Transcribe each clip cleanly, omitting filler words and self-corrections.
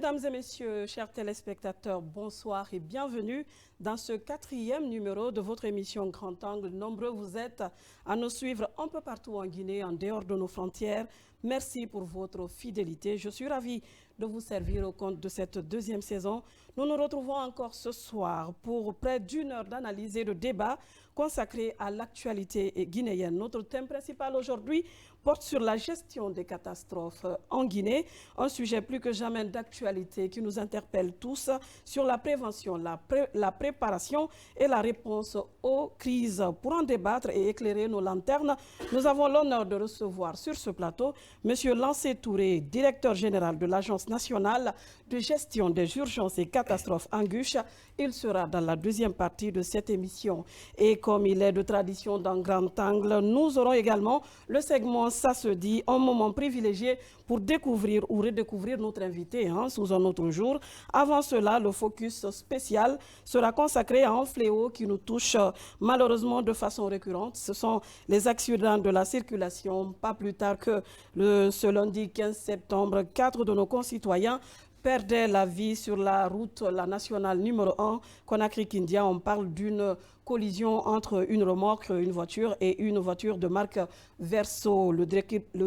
Mesdames et messieurs, chers téléspectateurs, bonsoir et bienvenue dans ce 4e numéro de votre émission Grand Angle. Nombreux vous êtes à nous suivre un peu partout en Guinée, en dehors de nos frontières. Merci pour votre fidélité. Je suis ravie de vous servir au compte de cette 2e saison. Nous nous retrouvons encore ce soir pour près d'une heure d'analyse et de débat consacré à l'actualité guinéenne. Notre thème principal aujourd'hui porte sur la gestion des catastrophes en Guinée, un sujet plus que jamais d'actualité qui nous interpelle tous sur la prévention, la préparation et la réponse aux crises. Pour en débattre et éclairer nos lanternes, nous avons l'honneur de recevoir sur ce plateau M. Lancé Touré, directeur général de l'Agence nationale de gestion des urgences et catastrophes Anguche. Il sera dans la 2e partie de cette émission. Et comme il est de tradition dans Grand Angle, nous aurons également le segment Ça se dit, un moment privilégié pour découvrir ou redécouvrir notre invité sous un autre jour. Avant cela, le focus spécial sera consacré à un fléau qui nous touche malheureusement de façon récurrente. Ce sont les accidents de la circulation. Pas plus tard que ce lundi 15 septembre, 4 de nos concitoyens perdaient la vie sur la route, la nationale numéro 1, Conakry-Kindia. On parle d'une collision entre une remorque, une voiture et une voiture de marque Verso. Le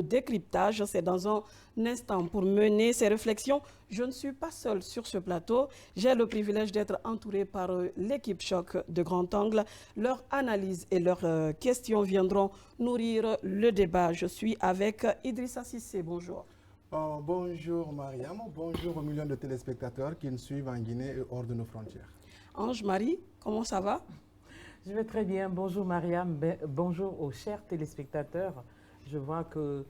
décryptage, c'est dans un instant. Pour mener ces réflexions, je ne suis pas seule sur ce plateau. J'ai le privilège d'être entourée par l'équipe Choc de Grand Angle. Leurs analyses et leurs questions viendront nourrir le débat. Je suis avec Idrissa Sissé. Bonjour. Bonjour Mariam, bonjour aux millions de téléspectateurs qui nous suivent en Guinée et hors de nos frontières. Ange-Marie, comment ça va? Je vais très bien. Bonjour Mariam, bonjour aux chers téléspectateurs. Je vois que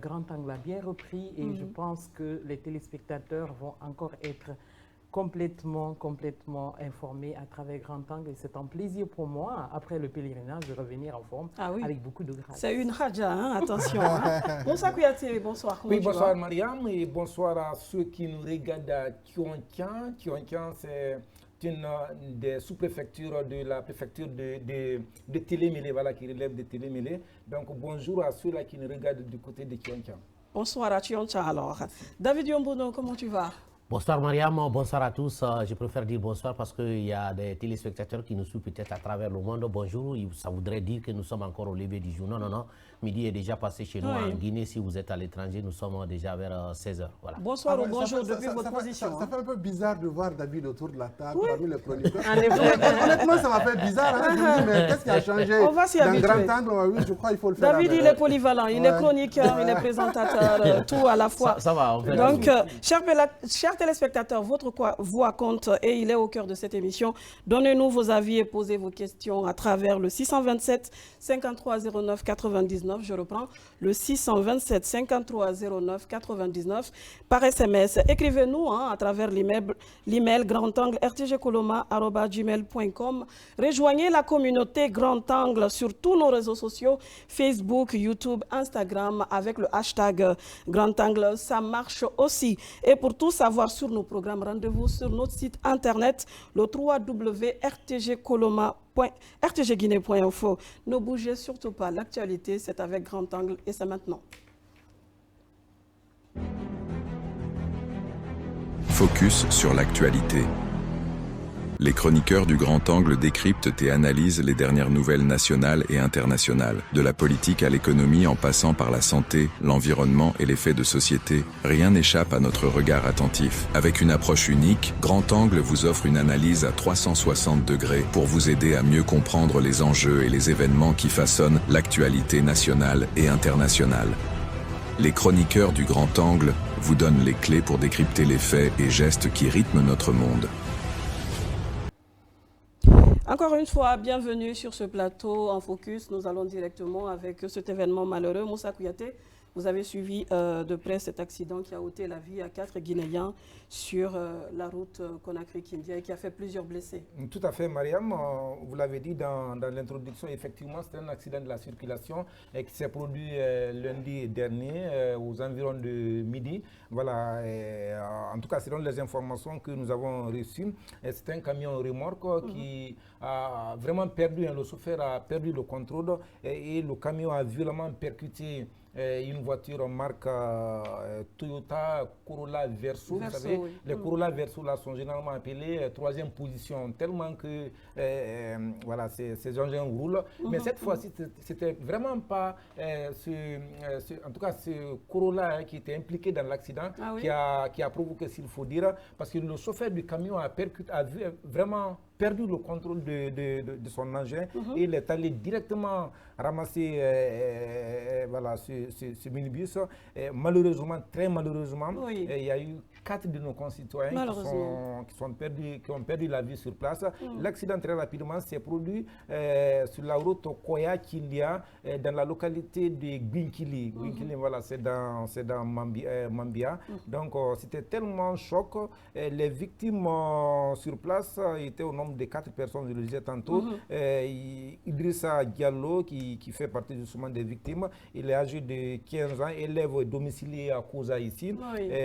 Grand Angle a bien repris et je pense que les téléspectateurs vont encore être complètement informés à travers Grand Angle. Et c'est un plaisir pour moi, après le pèlerinage, de revenir en forme avec beaucoup de grâce. C'est une hadja, attention. Bonsoir Kouyaté, bonsoir. Oui, bonsoir Mariam et bonsoir à ceux qui nous regardent à Kionkian. Kionkian, c'est une des sous-préfectures de la préfecture de Télémélé, voilà, qui relève de Télémélé. Donc bonjour à ceux-là qui nous regardent du côté de Kionkian. Bonsoir à Kionkian alors. David Yombono, comment tu vas? Bonsoir Mariam, bonsoir à tous. Je préfère dire bonsoir parce qu'il y a des téléspectateurs qui nous suivent peut-être à travers le monde. Bonjour, ça voudrait dire que nous sommes encore au lever du jour. Non, non, non. Midi est déjà passé chez nous en Guinée. Si vous êtes à l'étranger, nous sommes déjà vers 16h. Voilà. Bonsoir ou bonjour depuis votre position. Ça fait un peu bizarre de voir David autour de la table parmi les chroniqueurs. Honnêtement, ça m'a fait bizarre. Je me dis, mais qu'est-ce qui a changé? On va s'y habituer. Dans Grand Angle, oui, je crois qu'il faut le faire. David, il est polyvalent. Il est chroniqueur, il est présentateur, tout à la fois. Ça va, on fait. Donc, chers téléspectateurs, votre voix compte et il est au cœur de cette émission. Donnez-nous vos avis et posez vos questions à travers le 627 53 09 99. Je reprends le 627 53 09 99 par SMS. Écrivez-nous à travers l'email grandangle@rtgcoloma@gmail.com. Rejoignez la communauté Grand Angle sur tous nos réseaux sociaux, Facebook, YouTube, Instagram avec le hashtag Grand Angle. Ça marche aussi. Et pour tout savoir sur nos programmes, rendez-vous sur notre site internet, le www.rtgguinée.info. Ne bougez surtout pas. L'actualité, c'est avec Grand Angle et c'est maintenant. Focus sur l'actualité. Les chroniqueurs du Grand Angle décryptent et analysent les dernières nouvelles nationales et internationales. De la politique à l'économie en passant par la santé, l'environnement et les faits de société, rien n'échappe à notre regard attentif. Avec une approche unique, Grand Angle vous offre une analyse à 360 degrés pour vous aider à mieux comprendre les enjeux et les événements qui façonnent l'actualité nationale et internationale. Les chroniqueurs du Grand Angle vous donnent les clés pour décrypter les faits et gestes qui rythment notre monde. Encore une fois, bienvenue sur ce plateau en focus. Nous allons directement avec cet événement malheureux. Moussa Kouyaté, vous avez suivi de près cet accident qui a ôté la vie à 4 Guinéens sur la route Conakry-Kindia et qui a fait plusieurs blessés. Tout à fait, Mariam. Vous l'avez dit dans l'introduction, effectivement, c'est un accident de la circulation qui s'est produit lundi dernier aux environs de midi. Voilà, en tout cas, selon les informations que nous avons reçues, c'est un camion remorque qui a vraiment perdu, le chauffeur a perdu le contrôle et le camion a violemment percuté une voiture marque Toyota Corolla Verso. Vous savez, oui. les Corolla Verso là sont généralement appelés troisième position, tellement que voilà, ces engins roulent. Mais cette fois-ci, c'était vraiment pas en tout cas ce Corolla qui était impliqué dans l'accident qui a provoqué, s'il faut dire, parce que le chauffeur du camion a vraiment perdu le contrôle de son engin et il est allé directement ramasser voilà, ce minibus. Malheureusement, très malheureusement, il y a eu 4 de nos concitoyens qui ont perdu la vie sur place. L'accident très rapidement s'est produit sur la route Koya-Kindia dans la localité de Gbinkili. Gbinkili, voilà, c'est dans Mambia. Donc c'était tellement choc. Les victimes sur place étaient au nombre de 4 personnes, je le disais tantôt. Idrissa Diallo, qui fait partie justement des victimes, il est âgé de 15 ans, élève domicilié à Koza ici.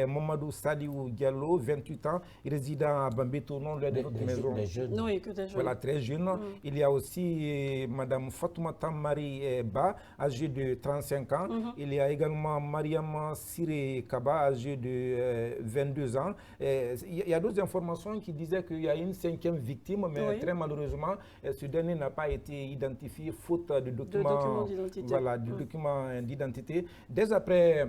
Mamadou Sadiou Diallo, 28 ans, résident à Bambeto, non loin de notre maison. Des jeunes. Oui, que des jeunes. Voilà, très jeune. Il y a aussi Madame Fatoumata Marie Ba, âgée de 35 ans. Il y a également Mariam Siré Kaba, âgée de 22 ans. Il y a d'autres informations qui disaient qu'il y a une 5e victime, mais très malheureusement, ce dernier n'a pas été identifié faute de documents d'identité. Voilà, de documents d'identité. Dès après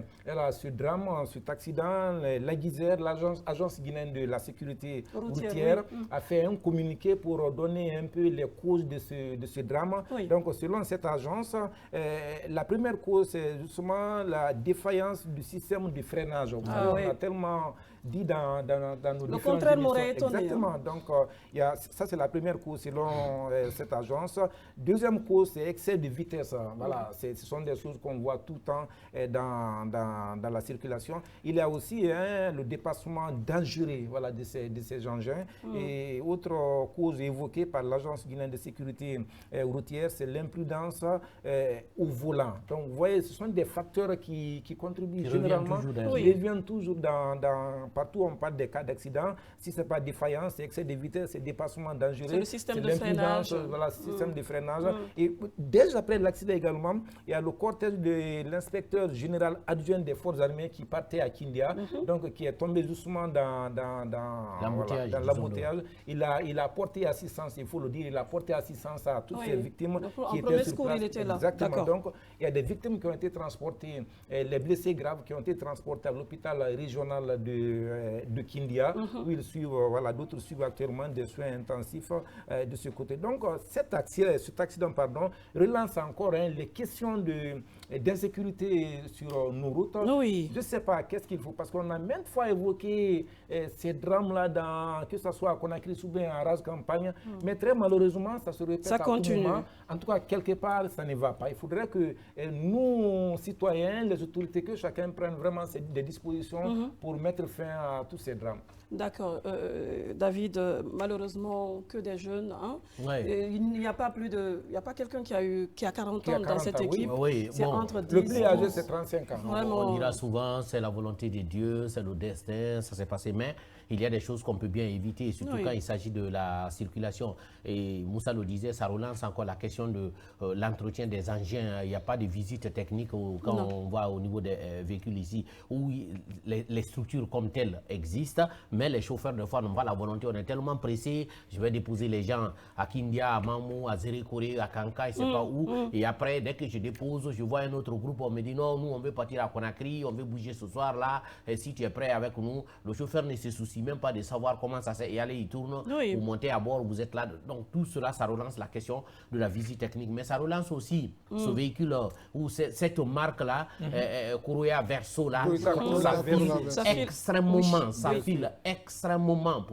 ce drame, cet accident, la GIZER, l'agence guinéenne de la sécurité routière, a fait un communiqué pour donner un peu les causes de ce drame. Donc, selon cette agence, la première cause, c'est justement la défaillance du système de freinage. On a tellement dit dans nos le contraire m'aurait étonné. Exactement. Donc, ça, c'est la première cause selon cette agence. Deuxième cause, c'est excès de vitesse. Voilà, ce sont des choses qu'on voit tout le temps dans la circulation. Il y a aussi le dépassement dangereux, voilà, de ces engins. Et autre cause évoquée par l'agence guinéenne de sécurité routière, c'est l'imprudence au volant. Donc, vous voyez, ce sont des facteurs qui contribuent généralement, qui reviennent toujours partout où on parle des cas d'accident. Si ce n'est pas défaillance, c'est excès de vitesse, c'est dépassement dangereux. C'est le système de freinage. Voilà, système de freinage. Et dès après l'accident également, il y a le cortège de l'inspecteur général adjoint des forces armées qui partait à Kindia, donc qui est tombé justement dans l'embouteillage. Il a porté assistance, il faut le dire, il a porté assistance à toutes ces victimes qui étaient sur place. Il était là. Exactement. Donc, il y a des victimes qui ont été transportées, les blessés graves qui ont été transportés à l'hôpital régional de Kindia, où ils suivent, voilà, d'autres suivent actuellement des soins intensifs de ce côté. Donc, cet accident, relance encore les questions d'insécurité sur nos routes. Je ne sais pas qu'est-ce qu'il faut, parce qu'on a maintes fois évoqué ces drames-là, que ce soit à Conakry ou bien à Ras Campagne, mais très malheureusement, ça se répète à tout moment. En tout cas, quelque part, ça ne va pas. Il faudrait que nous, citoyens, les autorités, que chacun prenne vraiment des dispositions pour mettre fin à tous ces drames. D'accord. David, malheureusement, que des jeunes. Hein? Il n'y a pas quelqu'un qui a 40 ans dans cette équipe. C'est entre 10 le plus âgé, c'est 35 ans. On dira souvent, c'est la volonté de Dieu, c'est le destin, ça s'est passé. Mais il y a des choses qu'on peut bien éviter, surtout quand il s'agit de la circulation. Et Moussa le disait, ça relance encore la question de l'entretien des engins. Il n'y a pas de visite technique quand on voit au niveau des véhicules ici, où les structures comme telles existent, mais les chauffeurs, de fois, n'ont pas la volonté. On est tellement pressés. Je vais déposer les gens à Kindia, à Mamou, à Zérékoré, à Kanka, je ne sais pas où. Et après, dès que je dépose, je vois un autre groupe, on me dit non, nous, on veut partir à Conakry, on veut bouger ce soir-là. Et si tu es prêt avec nous, le chauffeur ne se soucie même pas de savoir comment ça s'est. Et allez, il tourne, vous montez à bord, vous êtes là. Donc, tout cela, ça relance la question de la visite technique. Mais ça relance aussi ce véhicule ou cette marque-là, Corolla Verso, là, ça file extrêmement, ça file extrêmement.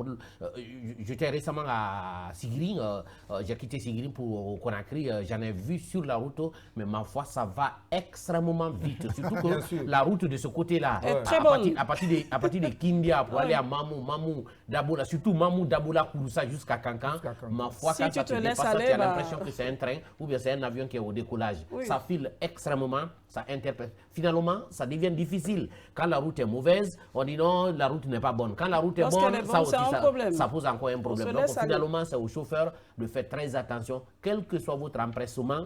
J'étais récemment à Sigiri, j'ai quitté Sigiri pour Conakry, j'en ai vu sur la route, mais ma foi, ça va extrêmement vite. Surtout que la route de ce côté-là, à partir de Kindia pour aller à Mamou, Dabola, surtout Mamou, Dabola, Kouroussa jusqu'à Kankan, ma foi, si quand tu ça te dépasse, tu as l'impression que c'est un train ou bien c'est un avion qui est au décollage. Ça file extrêmement, ça interprète. Finalement, ça devient difficile. Quand la route est mauvaise, on dit non, la route n'est pas bonne. Quand la route est bonne, ça pose encore un problème. Donc finalement, c'est au chauffeur de faire très attention, quel que soit votre empressement.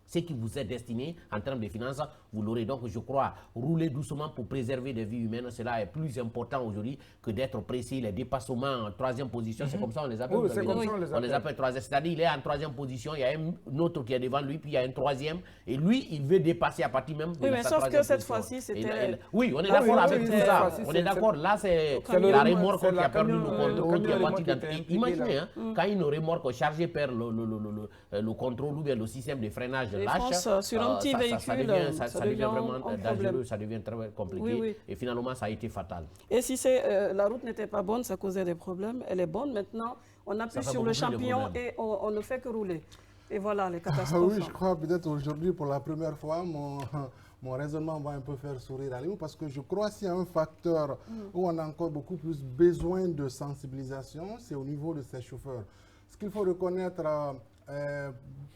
ce qui vous est destiné en termes de finances, vous l'aurez. Donc, je crois, rouler doucement pour préserver des vies humaines, cela est plus important aujourd'hui que d'être pressé. Les dépassements en troisième position, c'est comme ça on les appelle. Oui, c'est comme ça on les appelle troisième. C'est-à-dire, il est en troisième position, il y a un autre qui est devant lui, puis il y a un troisième, et lui, il veut dépasser à partir même de oui, mais sa sauf que cette position. fois-ci, c'était... Oui, on est d'accord avec tout ça. On est d'accord. Là, c'est la remorque qui a perdu le contrôle, qui est parti dans... Imaginez, quand une remorque chargée perd le contrôle ou bien le système de freinage lâche, sur un petit véhicule, ça devient vraiment dangereux, ça devient très compliqué. Et finalement, ça a été fatal. Et si la route n'était pas bonne, ça causait des problèmes. Elle est bonne. Maintenant, on appuie sur le champignon et on ne fait que rouler. Et voilà, les catastrophes. Oui, je crois peut-être aujourd'hui, pour la première fois, mon raisonnement va un peu faire sourire à lui, parce que je crois qu'il y a un facteur où on a encore beaucoup plus besoin de sensibilisation, c'est au niveau de ces chauffeurs. Ce qu'il faut reconnaître,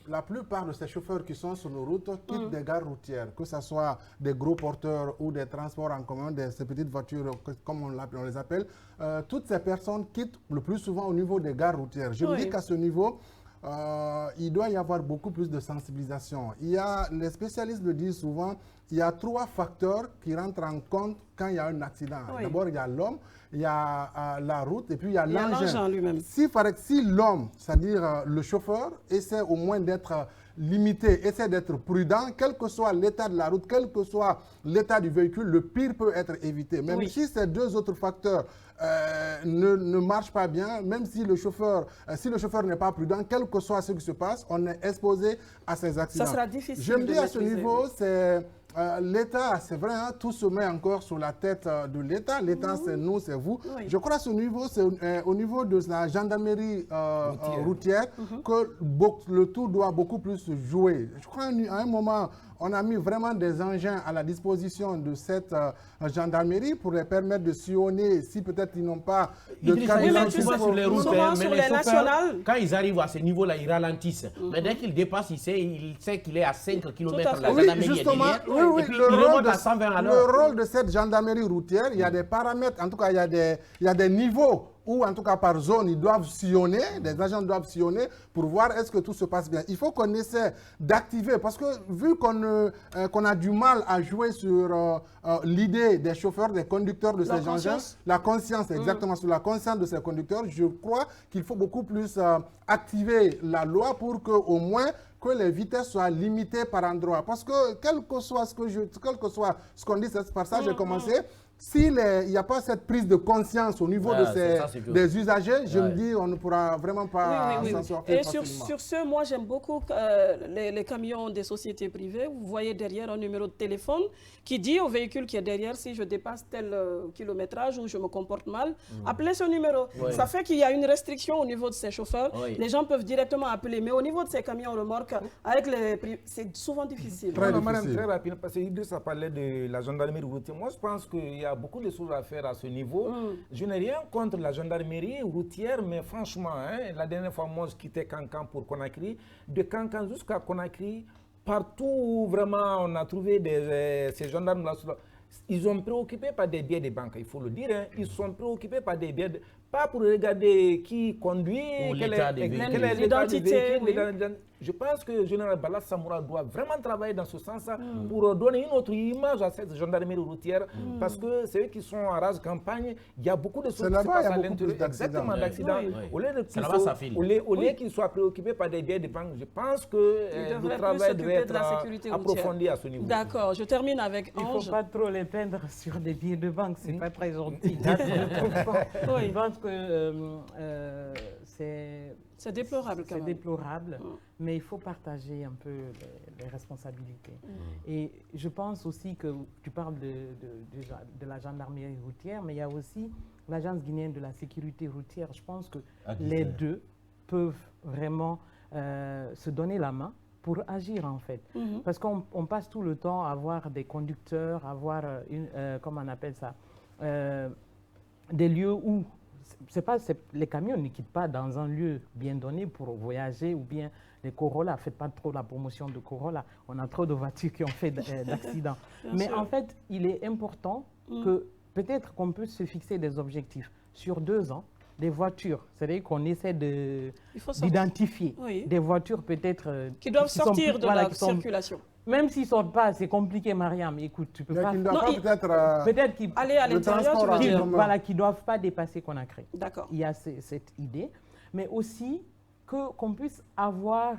la plupart de ces chauffeurs qui sont sur nos routes quittent des gares routières, que ce soit des gros porteurs ou des transports en commun, ces petites voitures, comme on les appelle. Toutes ces personnes quittent le plus souvent au niveau des gares routières. Je me dis qu'à ce niveau, il doit y avoir beaucoup plus de sensibilisation. Les spécialistes le disent souvent, il y a 3 facteurs qui rentrent en compte quand il y a un accident. D'abord, il y a l'homme, il y a la route et puis il y a l'engin lui-même. Si l'homme, c'est-à-dire le chauffeur, essaie au moins d'être limité, essaie d'être prudent, quel que soit l'état de la route, quel que soit l'état du véhicule, le pire peut être évité. Même si ces 2 autres facteurs ne marchent pas bien, même si le chauffeur n'est pas prudent, quel que soit ce qui se passe, on est exposé à ces accidents. Ça sera difficile. Je me dis à ce niveau, c'est... l'État, c'est vrai, hein, tout se met encore sur la tête de l'État. L'État, c'est nous, c'est vous. Je crois à ce niveau, c'est au niveau de la gendarmerie routière que le tout doit beaucoup plus se jouer. Je crois qu'à un moment, on a mis vraiment des engins à la disposition de cette gendarmerie pour les permettre de sillonner si peut-être ils n'ont pas de camions sur les routes. Mais les chauffeurs, quand ils arrivent à ce niveau-là, ils ralentissent. Mais dès qu'ils dépassent, il sait qu'il est à 5 km. La gendarmerie est derrière. Oui, le rôle de cette gendarmerie routière, il y a des paramètres, en tout cas, il y a des niveaux où, en tout cas, par zone, ils doivent sillonner, des agents doivent sillonner pour voir est-ce que tout se passe bien. Il faut qu'on essaie d'activer, parce que vu qu'on a du mal à jouer sur l'idée des chauffeurs, des conducteurs de ces engins, la conscience, exactement, sur la conscience de ces conducteurs, je crois qu'il faut beaucoup plus activer la loi pour qu'au moins que les vitesses soient limitées par endroit. Parce que quel que soit ce qu'on dit, c'est par ça que j'ai commencé. S'il n'y a pas cette prise de conscience au niveau des usagers, je me dis on ne pourra vraiment pas s'en sortir. Et sur ce, moi j'aime beaucoup les camions des sociétés privées. Vous voyez derrière un numéro de téléphone qui dit au véhicule qui est derrière, si je dépasse tel kilométrage ou je me comporte mal, appelez ce numéro. Ça fait qu'il y a une restriction au niveau de ces chauffeurs. Les gens peuvent directement appeler. Mais au niveau de ces camions remorques, c'est souvent difficile. Très rapide, parce que Idriss a parlé de la gendarmerie routière. Moi, je pense qu'il y a beaucoup de choses à faire à ce niveau. Je n'ai rien contre la gendarmerie routière, mais franchement, la dernière fois, moi, je quittais Kankan pour Conakry. De Kankan jusqu'à Conakry, partout où vraiment on a trouvé ces gendarmes-là, ils sont préoccupés par des billets de banque, il faut le dire. Ils sont préoccupés par des billets pas pour regarder qui conduit, quelle est l'identité. Je pense que le général Bala Samoura doit vraiment travailler dans ce sens pour donner une autre image à cette gendarmerie routière, parce que c'est eux qui sont en rase campagne. Il y a beaucoup de choses qui se passent à l'intérieur. Exactement, d'accidents. Au lieu qu'ils soient préoccupés par des billets de banque, je pense que le travail doit être approfondi à ce niveau. D'accord, je termine avec Ange. Il ne faut pas trop les peindre sur des billets de banque, ce n'est pas très gentil. Je pense que c'est déplorable quand même. C'est déplorable, mais il faut partager un peu les responsabilités. Et je pense aussi que tu parles de la gendarmerie routière, mais il y a aussi l'Agence guinéenne de la sécurité routière. Je pense que les deux peuvent vraiment se donner la main pour agir en fait. Parce qu'on passe tout le temps à voir des conducteurs, à voir, comment on appelle ça, des lieux où les camions ne quittent pas dans un lieu bien donné pour voyager, ou bien les Corolla. Faites pas trop la promotion de Corolla. On a trop de voitures qui ont fait d'accidents. Mais en fait, il est important que peut-être qu'on peut se fixer des objectifs. Sur 2 ans, des voitures. C'est-à-dire qu'on essaie Il faut sortir. d'identifier Oui. des voitures peut-être... Qui doivent sortir de la qui sont- circulation. Même s'ils ne sortent pas, c'est compliqué, Mariam. Écoute, tu peux Mais pas... qui ne doit Non, pas il- peut-être... Peut-être qu'ils Aller à Le l'intérieur, tu transport veux en dire. commun. voilà, qui ne doivent pas dépasser Conakry. D'accord. Il y a cette idée, mais aussi qu'on puisse avoir,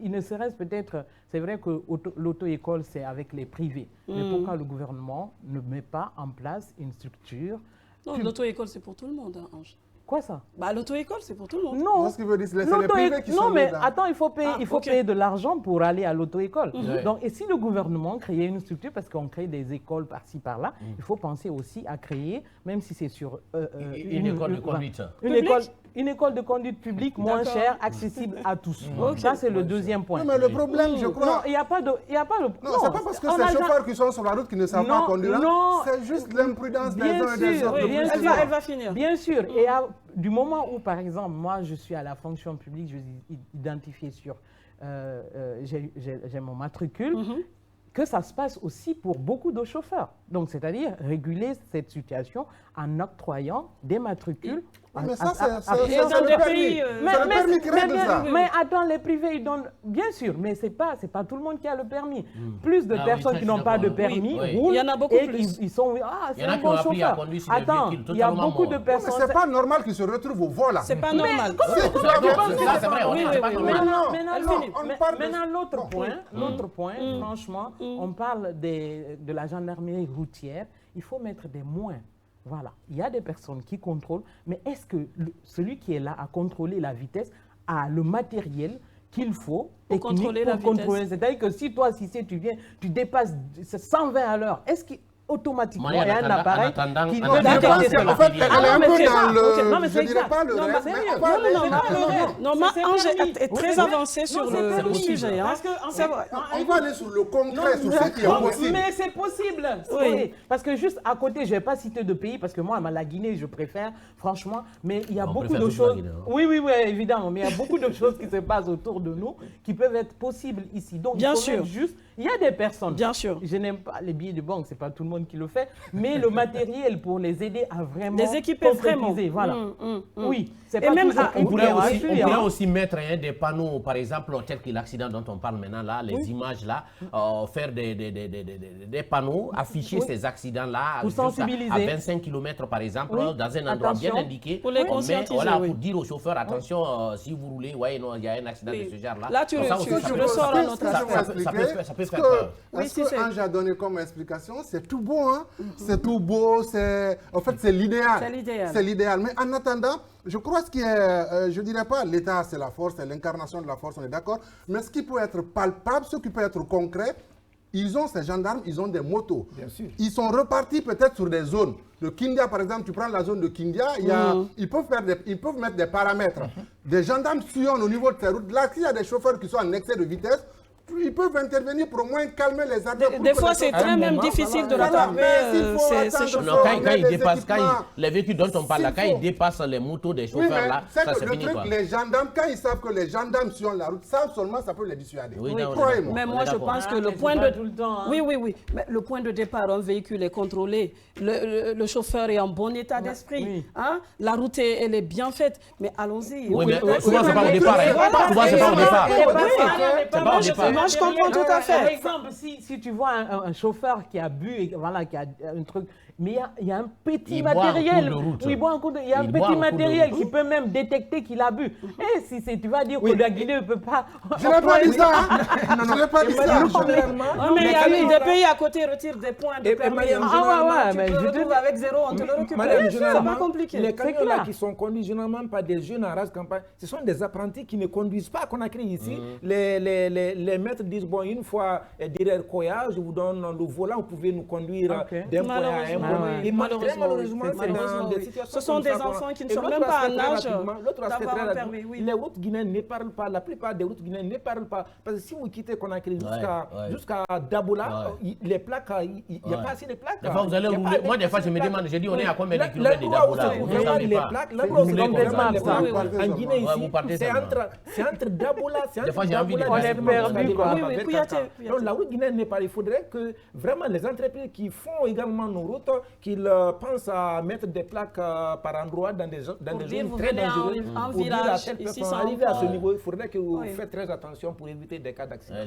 il ne serait-ce peut-être, c'est vrai que l'auto-école, c'est avec les privés, mais pourquoi le gouvernement ne met pas en place une structure? Non, l'auto-école, c'est pour tout le monde, hein, Ange. Quoi ça? Bah, l'auto-école, c'est pour tout le monde. Non. Ce qu'il veut dire, c'est les privés qui sont Non, mais dedans. attends, il faut payer de l'argent pour aller à l'auto-école. Ouais. Donc, et si le gouvernement créait une structure, parce qu'on crée des écoles par-ci, par-là, il faut penser aussi à créer, même si c'est sur... Une école de conduite. Une école de conduite publique moins D'accord. chère, accessible à tous. Ok. Ça, c'est le deuxième point. Non, mais le problème, je Non, crois... il n'y a pas de... Non, c'est pas parce que on ces a chauffeurs qui sont sur la route qui ne savent pas Non, conduire. non. C'est juste l'imprudence des Bien uns et des sûr, autres. oui, bien C'est sûr. ça. Elle va finir. Bien sûr. Et du moment où, par exemple, moi, je suis à la fonction publique, je suis identifié sur... j'ai mon matricule, que ça se passe aussi pour beaucoup de chauffeurs. Donc, c'est-à-dire réguler cette situation en octroyant des matricules. Mais ça, c'est Et dans le des permis. pays, C'est le permis qui règle ça. mais attends, les privés, ils donnent... Bien sûr, mais c'est pas tout le monde qui a le permis. Plus de Ah oui, personnes ça, qui je suis n'ont pas de d'accord. permis Oui. roulent. Il y en a beaucoup et plus. Ils sont... Ah, Il c'est y en a un qui ont bon appris à chauffeur. conduire sur des Attends, véhicules il y a totalement beaucoup de morts. Mais personnes... c'est pas normal qu'ils se retrouvent au volant. c'est pas normal. Ça, c'est vrai, Oui, c'est pas oui, oui. normal. Maintenant, l'autre point, franchement, on parle de la gendarmerie routière, il faut mettre des moins. Voilà, il y a des personnes qui contrôlent, mais est-ce que celui qui est là à contrôler la vitesse a le matériel qu'il faut Pour contrôler la vitesse. C'est-à-dire que si toi, si tu viens, tu dépasses 120 à l'heure, est-ce qu'automatiquement, il y a un appareil qui doit Je pense détecter qu'en cela? fait, elle est un mais peu c'est ça. dans le... Non, mais Je c'est dirais exact. pas le Non, mais reste, sérieux. mais on va aller... Non, Ange est très avancé sur le permis. sujet. Hein. Parce que, en C'est fait, vrai. On va aller sur le concret, sur ce qui est possible. mais c'est possible. Oui. Oui. Parce que juste à côté, je ne vais pas citer de pays, parce que moi, la Guinée, je préfère, franchement. Mais il y a On beaucoup préfère de toute la choses. Guinée, hein. Oui, évidemment. Mais il y a beaucoup de choses qui se passent autour de nous qui peuvent être possibles ici. Donc, Bien il faut sûr. mettre juste. Il y a des personnes. Bien sûr. Je n'aime pas les billets de banque, ce n'est pas tout le monde qui le fait. Mais le matériel pour les aider à vraiment. Les équiper vraiment. concrétiser, Voilà. Oui. C'est Et pas même toujours à- On pourrait concret, aussi, hein, on je suis, pourrait hein. aussi mettre des panneaux, par exemple, tel que l'accident dont on parle maintenant, là, les images là, faire des panneaux, afficher ces accidents-là Pour jusqu'à- sensibiliser. à 25 km par exemple, Oui. dans un endroit bien Attention. indiqué. Pour les On met, conscientiser, voilà, oui. pour dire aux chauffeurs, attention, si vous roulez, ouais, non, il y a un accident Oui. de ce genre-là. Là, tu Donc ça aussi, ça le peut- sors à notre ça- affaire. ça peut faire peur. Oui, Est-ce si, c'est- que Ange a donné comme explication, c'est tout beau, hein? C'est tout beau, en fait, c'est l'idéal. C'est l'idéal. C'est l'idéal. Mais en attendant, je crois ce qui est, je dirais pas, l'État c'est la force, c'est l'incarnation de la force, on est d'accord. Mais ce qui peut être palpable, ce qui peut être concret, ils ont ces gendarmes, ils ont des motos. Bien sûr. Ils sont repartis peut-être sur des zones. De Kindia, par exemple, tu prends la zone de Kindia, ils peuvent mettre des paramètres. Des gendarmes sillonnent au niveau de ces routes. Là, s'il y a des chauffeurs qui sont en excès de vitesse, ils peuvent intervenir pour au moins calmer les ardeurs. Des fois, c'est très même difficile de rattraper ces chauffeurs. Non, quand ils dépassent, les véhicules dont on parle là, quand ils dépassent les motos des Oui, chauffeurs mais là, c'est ça que c'est le fini truc, quoi. les gendarmes, quand ils savent que les gendarmes sur la route, ça seulement, ça peut les dissuader. Oui, Oui, non, on est croyez-moi. mais d'accord. moi On est je d'accord. pense que Ah, le mais point c'est de pas tout le temps, hein. oui, mais le point de départ, un véhicule est contrôlé, le chauffeur est en bon état d'esprit, oui. hein? La route elle est bien faite, mais allons-y. Oui, mais Oui, souvent c'est pas au mais- départ. Voilà, Souvent c'est pas au départ. oui, C'est pas au départ. Moi je comprends tout à Par fait. exemple, si tu vois un chauffeur qui a bu, et voilà, qui a un truc, mais il y a un petit Il boit en matériel. cours de route. Oui, il boit en cours de- il y a un Il boit en petit cours de matériel route. qui peut même détecter qu'il a bu. Et si tu vas dire que la Guinée ne peut pas. Je n'ai pas dit ça. Hein? Je n'ai pas dit ça. Oui, mais il y a eu des pays à côté retirent des points de Et permis. Mariam, Ah ouais, Tu mais te je te retrouves dis- avec zéro, on te le récupère. Madame, C'est généralement, pas compliqué. les camions là clair. qui sont conduits généralement par des jeunes en race campagne, ce sont des apprentis qui ne conduisent pas à Conakry ici. Les maîtres disent, bon, une fois derrière Koya, je vous donne le volant, vous pouvez nous conduire Ok. d'un point à un Malheureusement, point. oui. Et malheureusement, Oui, c'est dans malheureusement, des oui. situations Ce sont comme des ça qu'on a- enfants qui ne Et sont l'autre même pas aspect en très âge rapidement, l'autre aspect d'avoir très un rapidement, permis, oui. les routes guinéennes ne parlent pas, la plupart des routes guinéennes ne parlent pas. Parce que si vous quittez Conakry jusqu'à Dabola, les plaques, il n'y a pas assez de plaques. Des fois, vous allez Il y a rouler. pas Moi, des fois, assez je de me plaques. demande, j'ai dit, on est à combien de Là, kilomètres de l'endroit où Dabola? c'est pour Vous ne voir savez les pas. plaques, l'endroit où c'est comme pour des voir maps, les ça. plaques, en Guinée Ouais, ici, vous partez c'est seulement. entre Dabola, Des fois, j'ai envie de On est faire perdu quoi. Donc la route guinéenne n'est pas. Il faudrait que vraiment les entreprises qui font également nos routes, qu'ils pensent à mettre des plaques par endroit dans des zones très dangereuses. Pour dire à telle personne, arriver à ce niveau, il faudrait que vous faites très attention pour éviter des cas d'accident.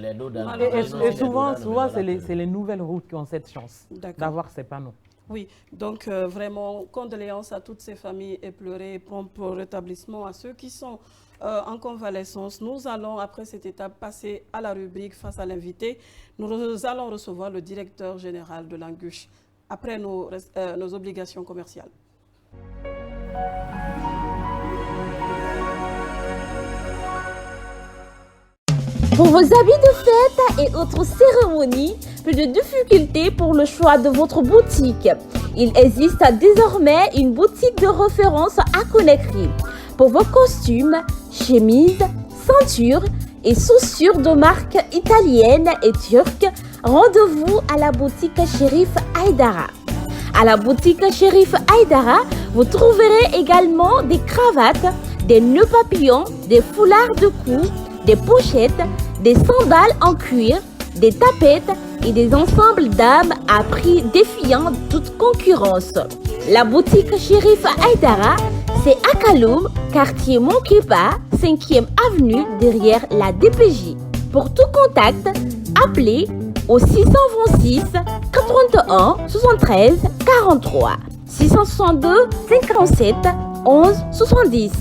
Et souvent c'est les nouvelles routes qui ont cette chance d'avoir ces panneaux. Oui, donc vraiment, condoléances à toutes ces familles éplorées, prompt rétablissement à ceux qui sont en convalescence. Nous allons, après cette étape, passer à la rubrique face à l'invité. Nous allons recevoir le directeur général de l'Anguche après nos obligations commerciales. Pour vos habits de fête et autres cérémonies, plus de difficultés pour le choix de votre boutique. Il existe désormais une boutique de référence à Conakry. Pour vos costumes, chemises, ceintures et chaussures de marque italienne et turque, rendez-vous à la boutique Chérif Aïdara. À la boutique Chérif Aïdara, vous trouverez également des cravates, des nœuds papillons, des foulards de cou, des pochettes, des sandales en cuir, des tapettes et des ensembles d'âmes à prix défiant toute concurrence. La boutique Chérif Aïdara, c'est à Kaloum, quartier Monképa, 5e avenue derrière la DPJ. Pour tout contact, appelez au 626 81 73 43 662 57 11 70.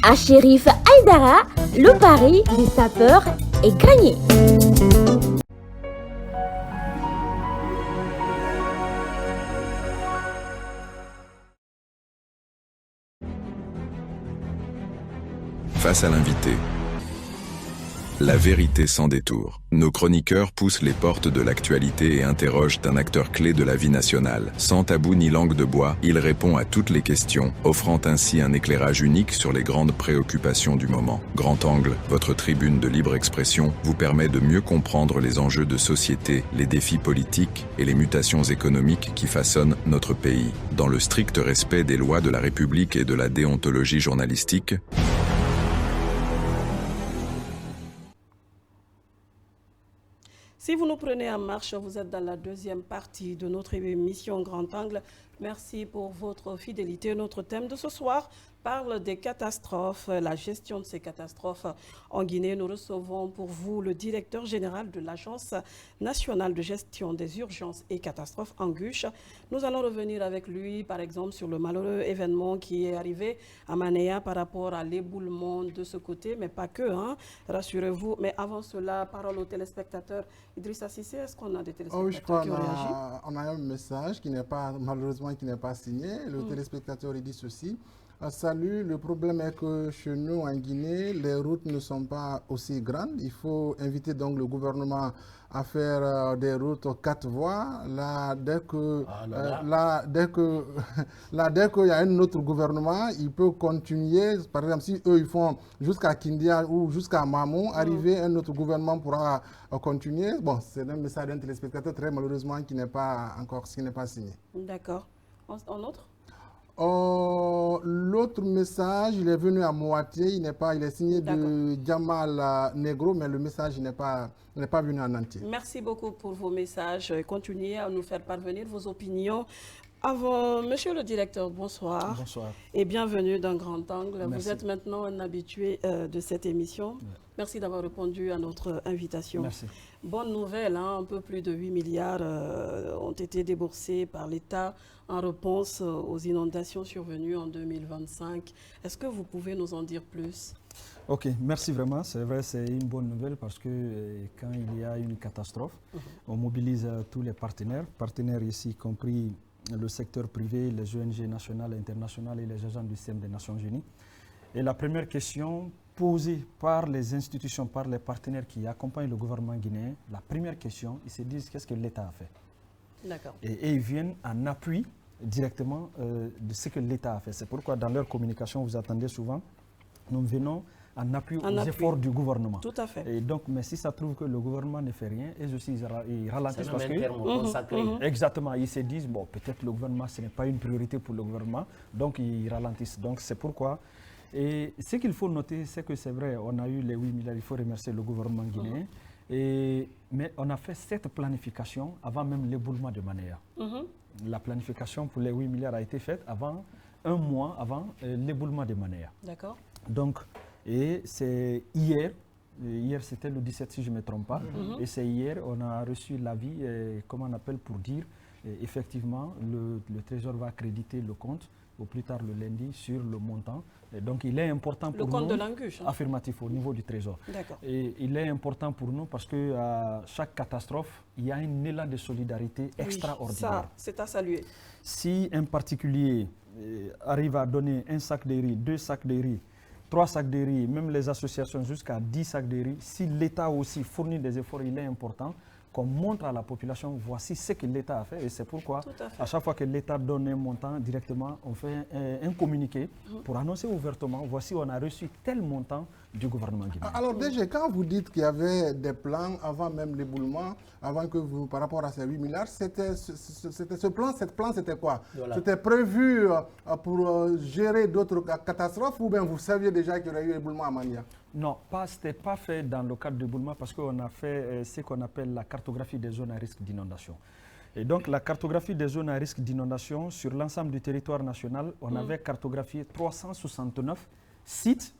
À Chérif Aïdara, le pari des sapeurs est gagné. Face à l'invité. La vérité sans détour. Nos chroniqueurs poussent les portes de l'actualité et interrogent un acteur clé de la vie nationale. Sans tabou ni langue de bois, il répond à toutes les questions, offrant ainsi un éclairage unique sur les grandes préoccupations du moment. Grand Angle, votre tribune de libre expression, vous permet de mieux comprendre les enjeux de société, les défis politiques et les mutations économiques qui façonnent notre pays. Dans le strict respect des lois de la République et de la déontologie journalistique, Si vous nous prenez en marche, vous êtes dans la deuxième partie de notre émission Grand Angle. Merci pour votre fidélité. Notre thème de ce soir parle des catastrophes, la gestion de ces catastrophes en Guinée. Nous recevons pour vous le directeur général de l'Agence nationale de gestion des urgences et catastrophes, Anguche. Nous allons revenir avec lui, par exemple, sur le malheureux événement qui est arrivé à Manéa par rapport à l'éboulement de ce côté, mais pas que, hein, rassurez-vous. Mais avant cela, parole aux téléspectateurs. Idrissa Cissé, est-ce qu'on a des téléspectateurs qui ont réagi? On a un message qui n'est pas, malheureusement, qui n'est pas signé. Le téléspectateur il dit ceci. Salut, le problème est que chez nous en Guinée, les routes ne sont pas aussi grandes. Il faut inviter donc le gouvernement à faire des routes 4 voies. Là, dès qu'il y a un autre gouvernement, il peut continuer. Par exemple, si eux ils font jusqu'à Kindia ou jusqu'à Mamou, arriver un autre gouvernement pourra continuer. Bon, c'est un message d'un téléspectateur très malheureusement qui n'est pas encore signé. D'accord. En autre? L'autre message, il est venu à moitié, il est signé de Jamal Negro, mais le message n'est pas venu en entier. Merci beaucoup pour vos messages. Continuez à nous faire parvenir vos opinions. Avant, monsieur le directeur, bonsoir. Bonsoir. Et bienvenue dans Grand Angle. Merci. Vous êtes maintenant un habitué de cette émission. Merci d'avoir répondu à notre invitation. Merci. Bonne nouvelle, hein, un peu plus de 8 milliards ont été déboursés par l'État en réponse aux inondations survenues en 2025. Est-ce que vous pouvez nous en dire plus? Ok, merci vraiment. C'est vrai, c'est une bonne nouvelle parce que quand il y a une catastrophe, on mobilise tous les partenaires ici, y compris le secteur privé, les ONG nationales et internationales et les agents du système des Nations Unies. Et la première question posée par les institutions, par les partenaires qui accompagnent le gouvernement guinéen, la première question, ils se disent qu'est-ce que l'État a fait. D'accord. Et ils viennent en appui directement de ce que l'État a fait. C'est pourquoi dans leur communication, vous attendez souvent, nous venons en appui aux efforts du gouvernement. Tout à fait. Et donc, mais si ça trouve que le gouvernement ne fait rien, et aussi ils ralentissent parce que exactement, ils se disent bon, peut-être le gouvernement ce n'est pas une priorité pour le gouvernement, donc ils ralentissent. Donc c'est pourquoi. Et ce qu'il faut noter, c'est que c'est vrai, on a eu les 8 milliards, il faut remercier le gouvernement guinéen. Mais on a fait cette planification avant même l'éboulement de Manéa. La planification pour les 8 milliards a été faite avant, un mois avant l'éboulement de Manéa. D'accord. Donc, et c'est hier c'était le 17 si je ne me trompe pas, et c'est hier on a reçu l'avis, comment on appelle pour dire, effectivement le Trésor va accréditer le compte au plus tard le lundi sur le montant. Et donc il est important pour nous. Le compte de l'Anguche. Affirmatif au niveau du Trésor. D'accord. Et il est important pour nous parce que à chaque catastrophe, il y a un élan de solidarité extraordinaire. Ça, c'est à saluer. Si un particulier arrive à donner un sac de riz, 2 sacs de riz, 3 sacs de riz, même les associations jusqu'à 10 sacs de riz, si l'État aussi fournit des efforts, il est important qu'on montre à la population, voici ce que l'État a fait. Et c'est pourquoi, à chaque fois que l'État donne un montant, directement, on fait un communiqué pour annoncer ouvertement, voici, on a reçu tel montant du gouvernement guinéen. Alors DG, quand vous dites qu'il y avait des plans avant même l'éboulement, avant que vous, par rapport à ces 8 milliards, cette plan c'était quoi? C'était prévu pour gérer d'autres catastrophes ou bien vous saviez déjà qu'il y aurait eu l'éboulement à Mania? Non, ce n'était pas fait dans le cadre de l'éboulement parce qu'on a fait ce qu'on appelle la cartographie des zones à risque d'inondation. Et donc la cartographie des zones à risque d'inondation, sur l'ensemble du territoire national, on avait cartographié 369 sites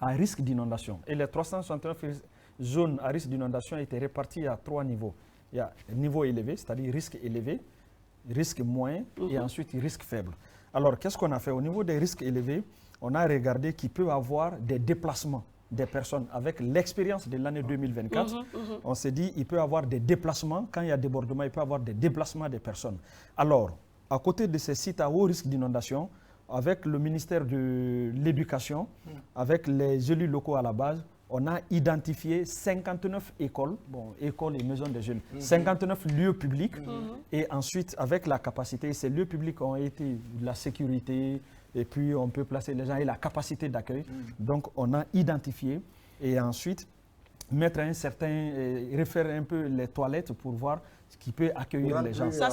à risque d'inondation. Et les 369 zones à risque d'inondation étaient réparties à 3 niveaux. Il y a un niveau élevé, c'est-à-dire risque élevé, risque moyen et ensuite risque faible. Alors, qu'est-ce qu'on a fait? Au niveau des risques élevés, on a regardé qu'il peut y avoir des déplacements des personnes. Avec l'expérience de l'année 2024, on s'est dit qu'il peut y avoir des déplacements. Quand il y a débordement, il peut y avoir des déplacements des personnes. Alors, à côté de ces sites à haut risque d'inondation, avec le ministère de l'Éducation, avec les élus locaux à la base, on a identifié 59 écoles, écoles et maisons des jeunes, 59 lieux publics. Et ensuite, avec la capacité, ces lieux publics ont été la sécurité, et puis on peut placer les gens et la capacité d'accueil. Donc, on a identifié et ensuite mettre un certain, refaire un peu les toilettes pour voir ce qui peut accueillir les gens. Ça,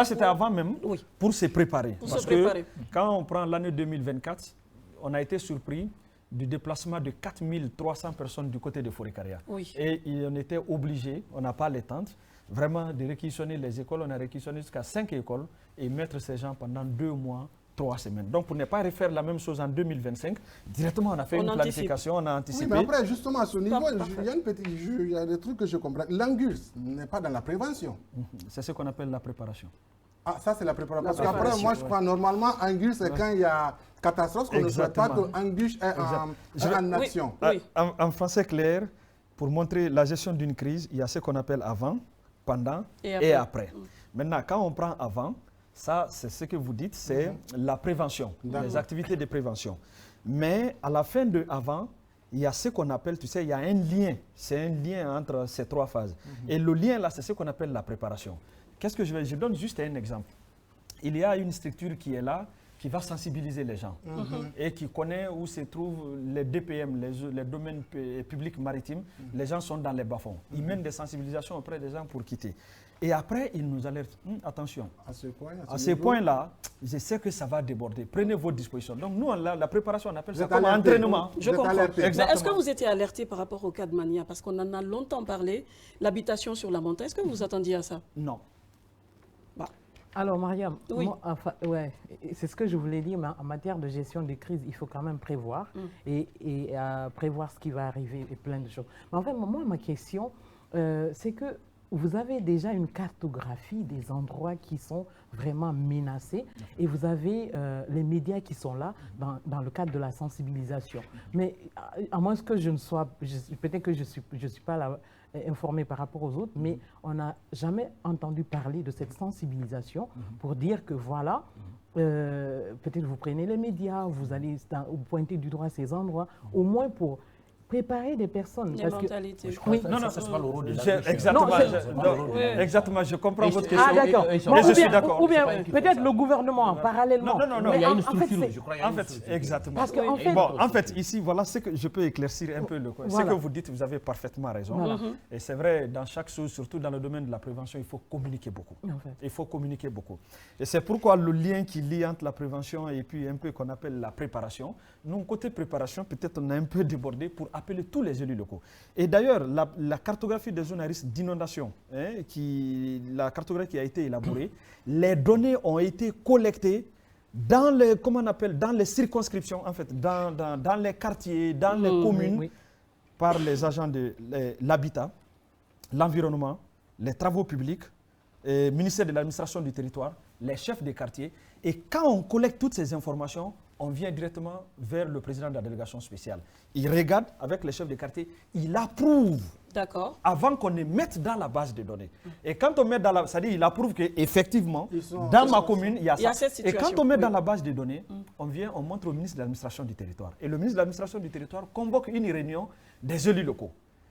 c'était avant même, pour se préparer. Parce que quand on prend l'année 2024, on a été surpris du déplacement de 4300 personnes du côté de Forécaria. Et on était obligé, on n'a pas les tentes, vraiment de réquisitionner les écoles. On a réquisitionné jusqu'à 5 écoles et mettre ces gens pendant 2 mois, 3 semaines. Donc, pour ne pas refaire la même chose en 2025, directement, on a fait une planification, on a anticipé. Oui, mais après, justement, à ce niveau, il y a des trucs que je comprends. L'Angus n'est pas dans la prévention. C'est ce qu'on appelle la préparation. Ah, ça, c'est la préparation. Parce qu'après, moi, je crois, normalement, Angus, c'est quand il y a catastrophe, qu'on ne souhaite pas que Angus est en action. En français clair, pour montrer la gestion d'une crise, il y a ce qu'on appelle avant, pendant et après. Maintenant, quand on prend avant, ça, c'est ce que vous dites, c'est la prévention, les activités de prévention. Mais à la fin de avant, il y a ce qu'on appelle, tu sais, il y a un lien. C'est un lien entre ces 3 phases. Et le lien là, c'est ce qu'on appelle la préparation. Qu'est-ce que je donne juste un exemple. Il y a une structure qui est là, qui va sensibiliser les gens et qui connaît où se trouvent les DPM, les domaines publics maritimes. Les gens sont dans les bas-fonds. Ils mènent des sensibilisations auprès des gens pour quitter. Et après, ils nous alertent. Attention, à ce point-là, je sais que ça va déborder. Prenez vos dispositions. Donc nous, la préparation, on appelle ça comme entraînement. Je comprends. Mais est-ce que vous étiez alerté par rapport au cas de Mania? Parce qu'on en a longtemps parlé, l'habitation sur la montagne. Est-ce que vous vous attendiez à ça? Non. Alors, Mariam, c'est ce que je voulais dire, mais en matière de gestion de crise, il faut quand même prévoir et prévoir ce qui va arriver et plein de choses. Mais en fait, moi, ma question, c'est que vous avez déjà une cartographie des endroits qui sont vraiment menacés et vous avez les médias qui sont là dans le cadre de la sensibilisation. Mais à moins que je ne sois, peut-être que je suis pas là informé par rapport aux autres, mais on n'a jamais entendu parler de cette sensibilisation pour dire que voilà, peut-être vous prenez les médias, vous allez pointer du doigt ces endroits, au moins pour préparer des personnes. Les mentalités. Ça sera le rôle de la Exactement, je comprends votre question. Ah, d'accord. Et je suis d'accord. Ou bien peut-être le gouvernement, parallèlement. Non, il y a une structure, je crois. En fait, exactement. Parce que, en fait, ici, voilà ce que je peux éclaircir un peu le coin. Ce que vous dites, vous avez parfaitement raison. Et c'est vrai, dans chaque chose, surtout dans le domaine de la prévention, il faut communiquer beaucoup. Il faut communiquer beaucoup. Et c'est pourquoi le lien qui lie entre la prévention et puis un peu qu'on appelle la préparation. Nous, côté préparation, peut-être on a un peu débordé pour appeler tous les élus locaux. Et d'ailleurs, la cartographie des zones à risque d'inondation, la cartographie qui a été élaborée, les données ont été collectées dans les, comment on appelle, dans les circonscriptions, en fait, dans les quartiers, dans les communes, par les agents de l'habitat, l'environnement, les travaux publics, le ministère de l'administration du territoire, les chefs des quartiers. Et quand on collecte toutes ces informations, on vient directement vers le président de la délégation spéciale. Il regarde avec les chefs des quartiers, il approuve. D'accord. Avant qu'on les mette dans la base de données. Et quand on met dans la... C'est-à-dire il approuve qu'effectivement, dans ma commune, il y a ça. Et quand on met dans la base de données, on montre au ministre de l'administration du territoire. Et le ministre de l'administration du territoire convoque une réunion des élus locaux.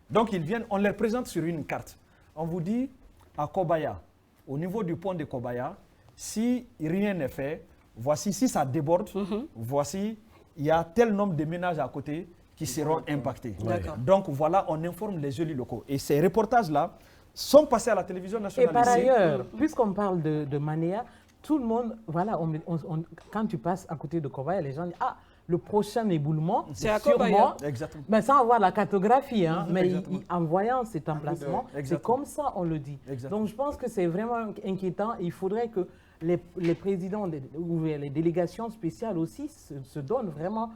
Donc ils viennent, on les présente sur une carte. On vous dit, à Kobaya, au niveau du pont de Kobaya, si rien n'est fait, voici, si ça déborde, voici, il y a tel nombre de ménages à côté qui seront impactés. Donc voilà, on informe les élus locaux. Et ces reportages-là sont passés à la télévision nationale. Et par ailleurs, puisqu'on parle de Manéa, tout le monde, voilà, quand tu passes à côté de Kobaya, les gens disent, ah, le prochain éboulement, c'est à Kobaya. Exactement. Mais sans avoir la cartographie, mais en voyant cet emplacement, c'est comme ça on le dit. Donc je pense que c'est vraiment inquiétant. Il faudrait que les présidents ou les délégations spéciales aussi se donnent vraiment,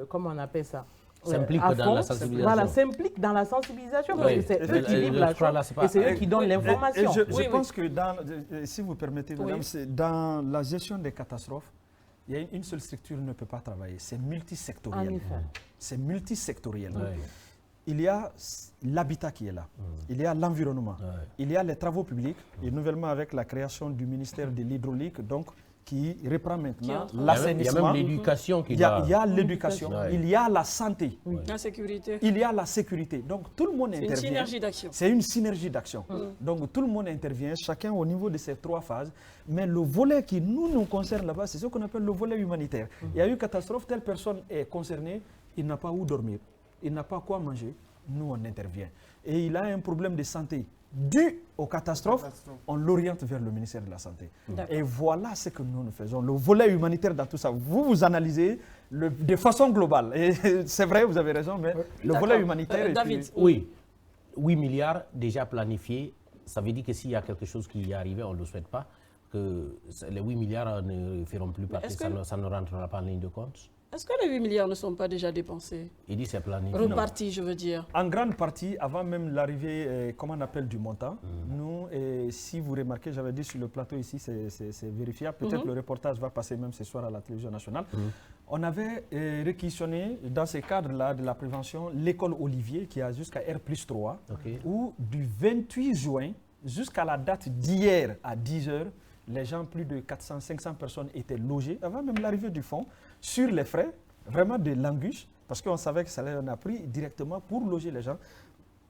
comment on appelle ça, s'implique dans la sensibilisation. Voilà, s'implique dans la sensibilisation, parce que c'est eux qui vivent la chose et c'est eux qui donnent l'information. Je pense que, si vous permettez, madame, dans la gestion des catastrophes, il y a une seule structure ne peut pas travailler. C'est multisectoriel. C'est multisectoriel. Il y a l'habitat qui est là. Il y a l'environnement. Il y a les travaux publics. Et nouvellement avec la création du ministère de l'hydraulique, donc qui reprend maintenant l'assainissement. Il y a même l'éducation qui Il y a l'éducation. Il y a la santé. La sécurité. Il y a la sécurité. Donc tout le monde intervient. C'est une synergie d'action. C'est une synergie d'action. Donc tout le monde intervient, chacun au niveau de ces trois phases. Mais le volet qui nous concerne là-bas, c'est ce qu'on appelle le volet humanitaire. Il y a eu catastrophe, telle personne est concernée, il n'a pas où dormir, il n'a pas quoi manger, nous on intervient. Et il a un problème de santé dû aux catastrophes, on l'oriente vers le ministère de la Santé. Et voilà ce que nous faisons. Le volet humanitaire dans tout ça, vous analysez de façon globale. Et c'est vrai, vous avez raison, mais le volet humanitaire... David. Oui, 8 milliards déjà planifiés, ça veut dire que s'il y a quelque chose qui y est arrivé, on ne le souhaite pas, que les 8 milliards ne feront plus partie, ça ne rentrera pas en ligne de compte. Est-ce que les 8 milliards ne sont pas déjà dépensés? Il dit c'est planifié. Repartis, je veux dire. En grande partie, avant même l'arrivée, comment on appelle, du montant, nous, si vous remarquez, j'avais dit sur le plateau ici, c'est vérifiable, peut-être le reportage va passer même ce soir à la télévision nationale. On avait réquisitionné, dans ce cadre-là de la prévention, l'école Olivier, qui a jusqu'à R+3, où du 28 juin jusqu'à la date d'hier à 10 h, les gens, plus de 400-500 personnes étaient logés, avant même l'arrivée du fonds, sur les frais, vraiment de l'anguche, parce qu'on savait que ça on a pris directement pour loger les gens,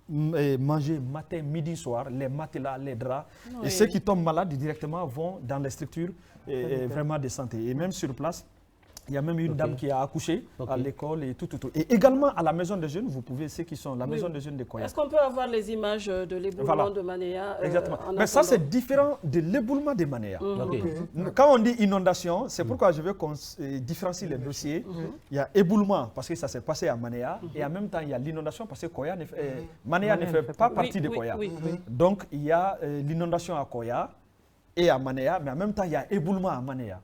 manger matin, midi, soir, les matelas, les draps. Et ceux qui tombent malades directement vont dans les structures vraiment de santé. Et même sur place, il y a même une dame qui a accouché à l'école et tout. Et également à la maison des jeunes, vous pouvez, ceux qui sont la maison des jeunes de Koya. Est-ce qu'on peut avoir les images de l'éboulement de Manéa Exactement. Mais ça, c'est différent de l'éboulement de Manéa. Quand on dit inondation, c'est pourquoi je veux qu'on différencie les dossiers. Il y a éboulement, parce que ça s'est passé à Manéa, et en même temps, il y a l'inondation, parce que Manéa ne fait pas partie de Koya. Donc, il y a l'inondation à Koya et à Manéa, mais en même temps, il y a éboulement à Manéa.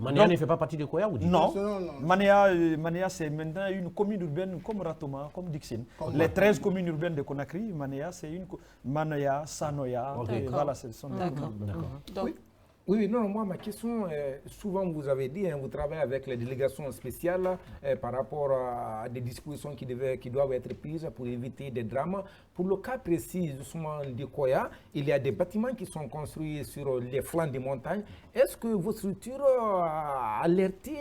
Manéa ne fait pas partie de Koya ou Non. Manéa c'est maintenant une commune urbaine comme Ratoma, comme Dixine. Les 13 communes urbaines de Conakry, Manéa, c'est une... Manéa, Sanoya, voilà, ce sont des communes. Oui, non, moi, ma question, souvent vous avez dit, vous travaillez avec les délégations spéciales par rapport à des dispositions qui doivent être prises pour éviter des drames. Pour le cas précis, justement, de Koya, il y a des bâtiments qui sont construits sur les flancs des montagnes. Est-ce que vos structures ont alerté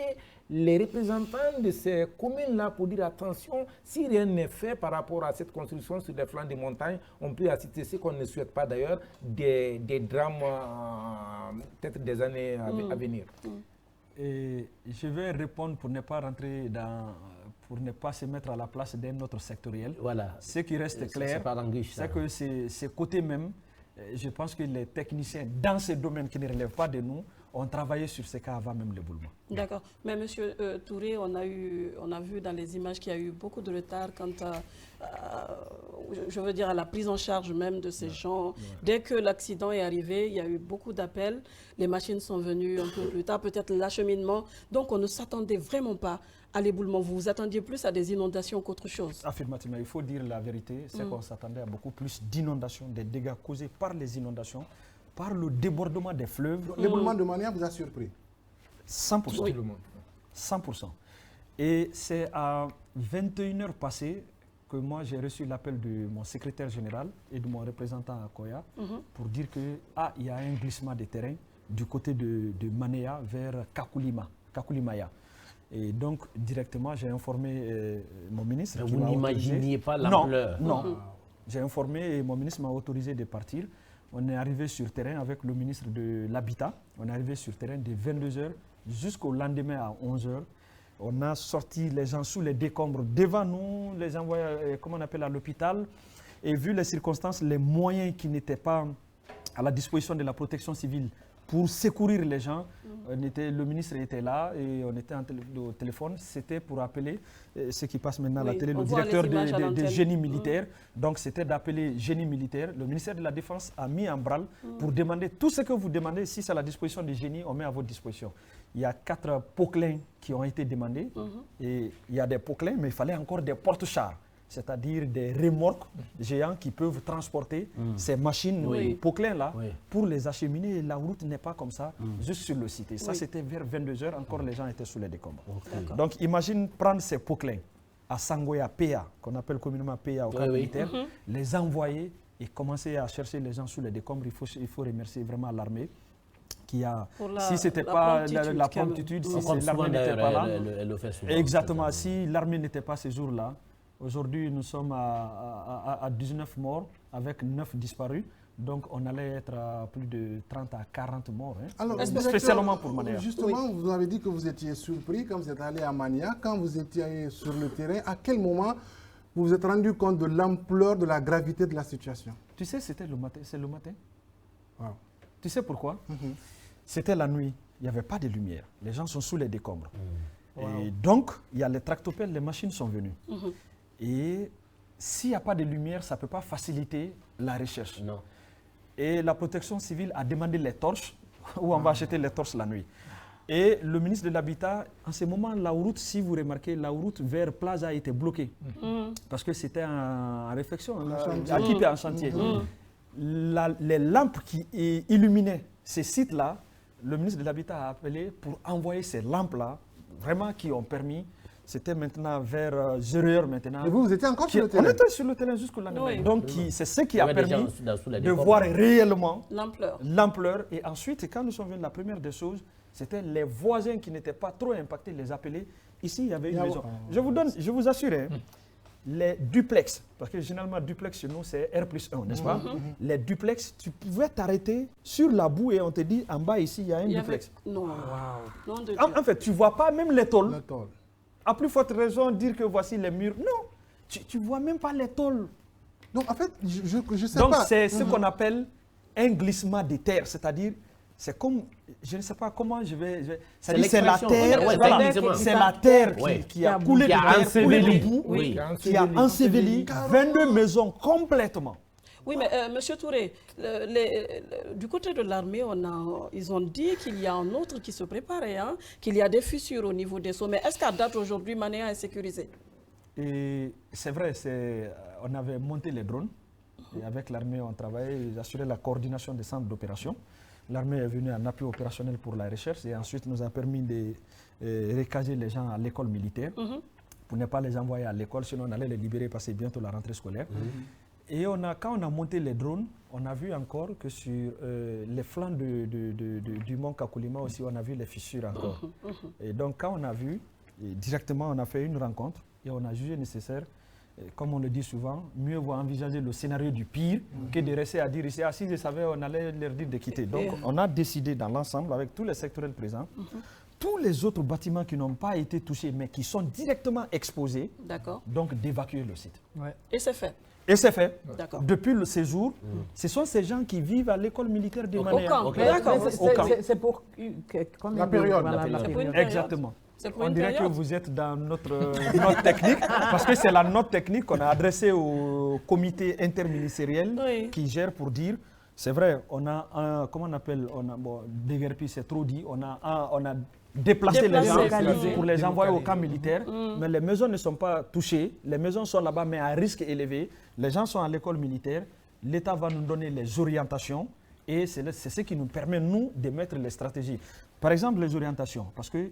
les représentants de ces communes-là pour dire attention, si rien n'est fait par rapport à cette construction sur les flancs des montagnes, on peut assister, ce qu'on ne souhaite pas d'ailleurs, des drames, peut-être des années à venir. Et je vais répondre pour ne pas rentrer dans... pour ne pas se mettre à la place d'un autre sectoriel. Voilà. Ce qui reste clair, c'est que c'est côté même Je pense que les techniciens dans ces domaines qui ne relèvent pas de nous ont travaillé sur ces cas avant même l'éboulement. D'accord. Mais Monsieur Touré, on a vu dans les images qu'il y a eu beaucoup de retard quant je veux dire, à la prise en charge même de ces gens. Dès que l'accident est arrivé, il y a eu beaucoup d'appels. Les machines sont venues un peu plus tard, peut-être l'acheminement. Donc, on ne s'attendait vraiment pas à l'éboulement. Vous vous attendiez plus à des inondations qu'autre chose? Affirmativement, il faut dire la vérité. C'est qu'on s'attendait à beaucoup plus d'inondations, des dégâts causés par les inondations, par le débordement des fleuves. L'éboulement de Mania vous a surpris? 100%. Oui. 100%. Et c'est à 21h passées que moi j'ai reçu l'appel de mon secrétaire général et de mon représentant à Koya pour dire qu'il y a un glissement de terrain du côté de Manéa vers Kakulimaya. Et donc directement j'ai informé mon ministre. Mais vous n'imaginiez pas l'ampleur? Non. J'ai informé et mon ministre m'a autorisé de partir. On est arrivé sur terrain avec le ministre de l'Habitat. On est arrivé sur terrain de 22h jusqu'au lendemain à 11h. On a sorti les gens sous les décombres devant nous, les envoyés, comment on appelle, à l'hôpital. Et vu les circonstances, les moyens qui n'étaient pas à la disposition de la protection civile pour secourir les gens, le ministre était là et on était au téléphone. C'était pour appeler ce qui passe maintenant à la télé, le directeur de génie militaire. Donc c'était d'appeler génie militaire. Le ministère de la Défense a mis en branle pour demander tout ce que vous demandez. Si c'est à la disposition du génie, on met à votre disposition. Il y a 4 poclins qui ont été demandés. Et il y a des poclins, mais il fallait encore des porte-chars, c'est-à-dire des remorques géants qui peuvent transporter ces machines poclins-là pour les acheminer. La route n'est pas comme ça, juste sur le site. Et ça, c'était vers 22h, encore les gens étaient sous les décombres. Donc imagine prendre ces poclins à Sangoya, PA, qu'on appelle communément PA au camp militaire, les envoyer et commencer à chercher les gens sous les décombres. Il faut remercier vraiment l'armée. Si ce n'était pas la promptitude, si l'armée n'était pas là. Exactement, si l'armée n'était pas ce jour-là, aujourd'hui nous sommes à 19 morts avec 9 disparus. Donc on allait être à plus de 30 à 40 morts. Alors, spécialement pour Mania. Justement, vous avez dit que vous étiez surpris quand vous êtes allé à Mania. Quand vous étiez sur le terrain, à quel moment vous vous êtes rendu compte de l'ampleur, de la gravité de la situation? Tu sais, c'est le matin. Wow. Tu sais pourquoi? C'était la nuit, il n'y avait pas de lumière. Les gens sont sous les décombres. Et donc, il y a les tractopelles, les machines sont venues. Et s'il n'y a pas de lumière, ça ne peut pas faciliter la recherche. Non. Et la protection civile a demandé les torches, où on va acheter les torches la nuit. Et le ministre de l'Habitat, en ce moment, la route, si vous remarquez, la route vers Plaza était bloquée. Parce que c'était en réflexion, équipé en chantier. Les lampes qui illuminaient ces sites-là, le ministre de l'Habitat a appelé pour envoyer ces lampes-là, vraiment qui ont permis, c'était maintenant vers 0h maintenant. Et vous étiez encore sur le terrain? On était sur le terrain jusqu'au lendemain. Donc c'est ce qui a permis de voir réellement l'ampleur. Et ensuite, quand nous sommes venus, la première des choses, c'était les voisins qui n'étaient pas trop impactés, les appeler. Ici, il y avait une maison. Je vous assure, les duplex, parce que généralement duplex chez nous c'est R+1, n'est-ce pas? Les duplex, tu pouvais t'arrêter sur la boue et on te dit en bas ici il y a un duplex. Non. En fait, tu ne vois pas même les tôles. À plus forte raison dire que voici les murs. Non, tu ne vois même pas les tôles. Donc en fait, je sais donc, pas. Donc c'est ce qu'on appelle un glissement de terre, c'est-à-dire c'est comme, je ne sais pas comment je vais c'est la terre, c'est la terre qui a coulé, qui a enseveli 22 maisons complètement. Oui, mais M. Touré, du côté de l'armée, ils ont dit qu'il y a un autre qui se préparait, qu'il y a des fissures au niveau des sommets. Est-ce qu'à date aujourd'hui, Mania est sécurisée? C'est vrai, on avait monté les drones. Et avec l'armée, on travaillait, ils assuraient la coordination des centres d'opération. L'armée est venue en appui opérationnel pour la recherche et ensuite nous a permis de recaser les gens à l'école militaire pour ne pas les envoyer à l'école, sinon on allait les libérer parce que c'est bientôt la rentrée scolaire. Et quand on a monté les drones, on a vu encore que sur les flancs du mont Kakulima aussi, on a vu les fissures encore. Et donc quand on a vu, directement on a fait une rencontre et on a jugé nécessaire, comme on le dit souvent, mieux vaut envisager le scénario du pire que de rester à dire ici, si je savais, on allait leur dire de quitter. Donc on a décidé dans l'ensemble, avec tous les sectoriels présents, tous les autres bâtiments qui n'ont pas été touchés, mais qui sont directement exposés, donc d'évacuer le site. Et c'est fait. Et c'est fait. D'accord. Depuis le séjour, ce sont ces gens qui vivent à l'école militaire de Manéa. Au camp. D'accord. C'est pour La période. Exactement. C'est pour On une dirait que période. vous êtes dans notre note technique, parce que c'est la note technique qu'on a adressée au comité interministériel Oui. qui gère pour dire, c'est vrai, on a un, comment on appelle, déguerpi, c'est trop dit, on a déplacé les gens Déplacé, pour les envoyer au camp militaire, mais les maisons ne sont pas touchées, les maisons sont là-bas, mais à risque élevé. Les gens sont à l'école militaire, l'État va nous donner les orientations et c'est ce qui nous permet, nous, de mettre les stratégies. Par exemple, les orientations, parce que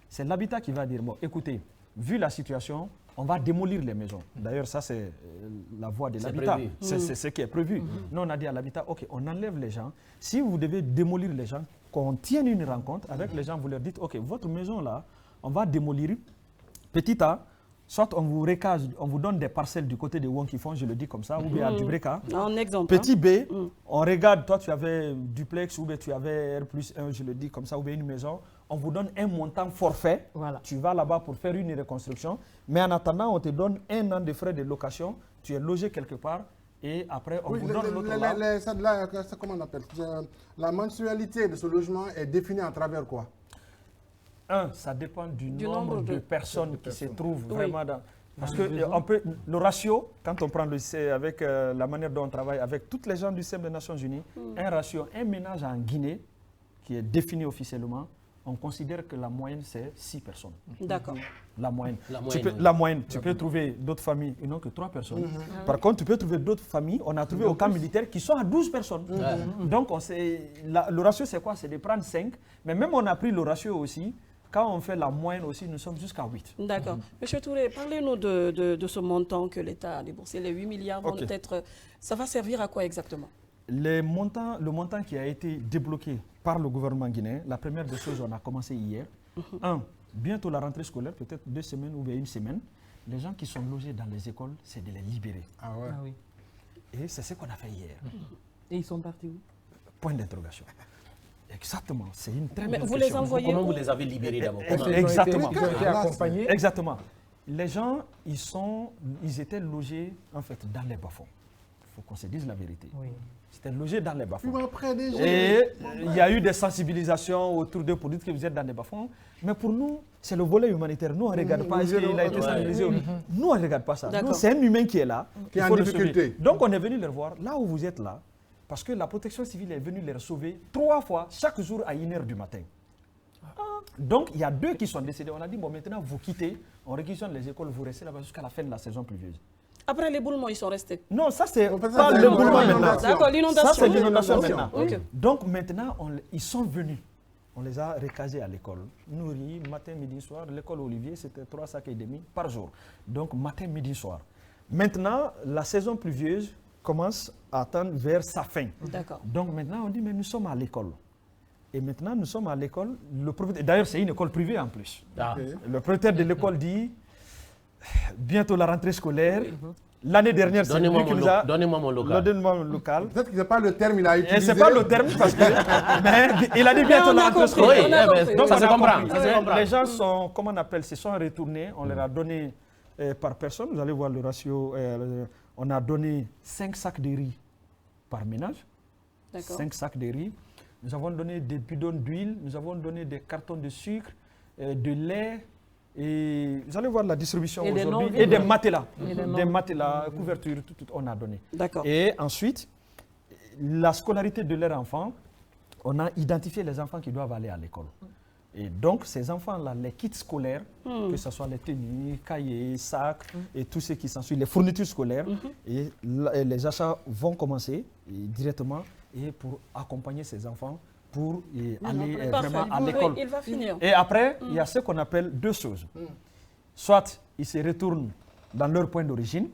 c'est l'habitat qui va dire, bon, écoutez, vu la situation, on va démolir les maisons. D'ailleurs, ça, c'est la voie de l'habitat. C'est ce qui est prévu. Nous, on a dit à l'habitat, OK, on enlève les gens. Si vous devez démolir les gens, qu'on tienne une rencontre avec les gens, vous leur dites, OK, votre maison, là, on va démolir petit A, soit on vous recase, on vous donne des parcelles du côté de Wonkifon, je le dis comme ça, ou bien à Dubreka. Un exemple. Petit B, on regarde, toi tu avais duplex ou bien tu avais R+1, je le dis comme ça, ou bien une maison. On vous donne un montant forfait. Voilà. Tu vas là-bas pour faire une reconstruction. Mais en attendant, on te donne 1 an de frais de location. Tu es logé quelque part. Et après, on vous donne l'autre là. Comment on appelle? La mensualité de ce logement est définie à travers quoi? Ça dépend du nombre de personnes qui se trouvent vraiment dans... Parce que le ratio, quand on prend avec la manière dont on travaille avec toutes les gens du système des Nations Unies, un ratio, un ménage en Guinée, qui est défini officiellement, on considère que la moyenne, c'est 6 personnes. D'accord. La moyenne. Tu peux trouver d'autres familles, ils n'ont que 3 personnes. Par contre, tu peux trouver d'autres familles, on a trouvé au camp militaire, qui sont à 12 personnes. Donc, le ratio, c'est quoi? C'est de prendre 5. Mais même on a pris le ratio aussi. Quand on fait la moyenne aussi, nous sommes jusqu'à 8. D'accord. Monsieur Touré, parlez-nous de ce montant que l'État a déboursé. Les 8 milliards vont être... Ça va servir à quoi exactement? Le montant qui a été débloqué par le gouvernement guinéen, la première des choses, on a commencé hier. Bientôt la rentrée scolaire, peut-être 2 semaines ou bien 1 semaine, les gens qui sont logés dans les écoles, c'est de les libérer. Ah oui. Et c'est ce qu'on a fait hier. Et ils sont partis où? Point d'interrogation. Exactement, c'est une très bonne question. Vous les envoyez Comment vous les avez libérés d'abord? Exactement. Ils ont été accompagnés. Exactement. Les gens, ils étaient logés en fait dans les bas-fonds. Il faut qu'on se dise la vérité. Oui. C'était logé dans les bas-fonds. Et il y a eu des sensibilisations autour d'eux pour dire que vous êtes dans les bas-fonds. Mais pour nous, c'est le volet humanitaire. Nous, on ne regarde pas est-ce qu'il a été sensibilisé. Nous, on ne regarde pas ça. Nous, c'est un humain qui est là. Qui est en difficulté. Donc, on est venu les voir là où vous êtes là. Parce que la protection civile est venue les sauver 3 fois, chaque jour à 1h du matin. Donc, il y a 2 qui sont décédés. On a dit, bon, maintenant, vous quittez, on réquisitionne les écoles, vous restez là-bas jusqu'à la fin de la saison pluvieuse. Après l'éboulement, ils sont restés? Non, ça, c'est pas l'éboulement maintenant. D'accord, l'inondation. Ça, c'est l'inondation maintenant. Okay. Donc, maintenant, ils sont venus. On les a recasés à l'école. Nourris, matin, midi, soir. L'école Olivier, c'était 3 sacs et demi par jour. Donc, matin, midi, soir. Maintenant, la saison pluvieuse commence à attendre vers sa fin. D'accord. Donc maintenant, on dit, mais nous sommes à l'école. Et maintenant, nous sommes à l'école. D'ailleurs, c'est une école privée en plus. Le propriétaire de l'école dit, bientôt la rentrée scolaire. L'année dernière, c'est lui qui nous a... Donnez-moi mon local. Donnez-moi mon local. Peut-être que ce n'est pas le terme qu'il a utilisé. Ce n'est pas le terme parce que... mais il a dit bientôt la rentrée scolaire. Donc ça se comprend. Les gens sont, comment on appelle, se sont retournés. On leur a donné par personne. Vous allez voir le ratio... on a donné 5 sacs de riz par ménage. 5 sacs de riz. Nous avons donné des bidons d'huile, nous avons donné des cartons de sucre, de lait. Et vous allez voir la distribution aujourd'hui. Et des matelas. Des matelas, couvertures, tout on a donné. Et ensuite, la scolarité de leurs enfants, on a identifié les enfants qui doivent aller à l'école. Et donc, ces enfants-là, les kits scolaires, que ce soit les tenues, cahiers, sacs et tout ce qui s'ensuit, les fournitures scolaires, et les achats vont commencer directement pour accompagner ces enfants pour aller vraiment à l'école. Il va finir. Et après, il y a ce qu'on appelle 2 choses. Soit ils se retournent dans leur point d'origine,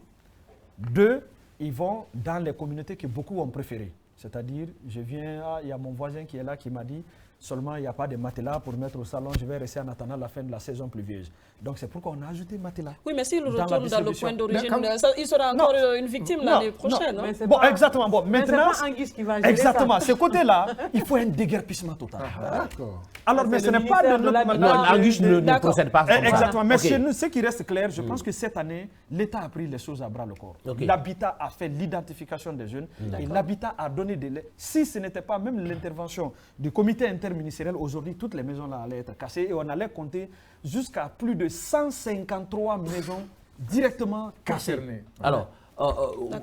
2, ils vont dans les communautés que beaucoup ont préférées. C'est-à-dire, je viens, il y a mon voisin qui est là qui m'a dit, Seulement, il n'y a pas de matelas pour mettre au salon. Je vais rester en attendant la fin de la saison pluvieuse. Donc, c'est pourquoi on a ajouté matelas. Oui, mais s'il retourne dans le point d'origine, il sera encore une victime l'année prochaine. Non. Bon, exactement. Bon, maintenant, c'est pas Anguisse qui va gérer exactement. ça. Ce côté-là, il faut un déguerpissement total. D'accord. Alors, mais ce n'est pas de notre Non, manière. Angus ne procède pas comme ça. Exactement. Mais Ok. chez nous, ce qui reste clair, je pense que cette année, l'État a pris les choses à bras le corps. Ok. L'habitat a fait l'identification des jeunes et l'habitat a donné des... Si ce n'était pas même l'intervention du comité interministériel, aujourd'hui, toutes les maisons là allaient être cassées et on allait compter jusqu'à plus de 153 maisons directement cassées. Concerné. Alors,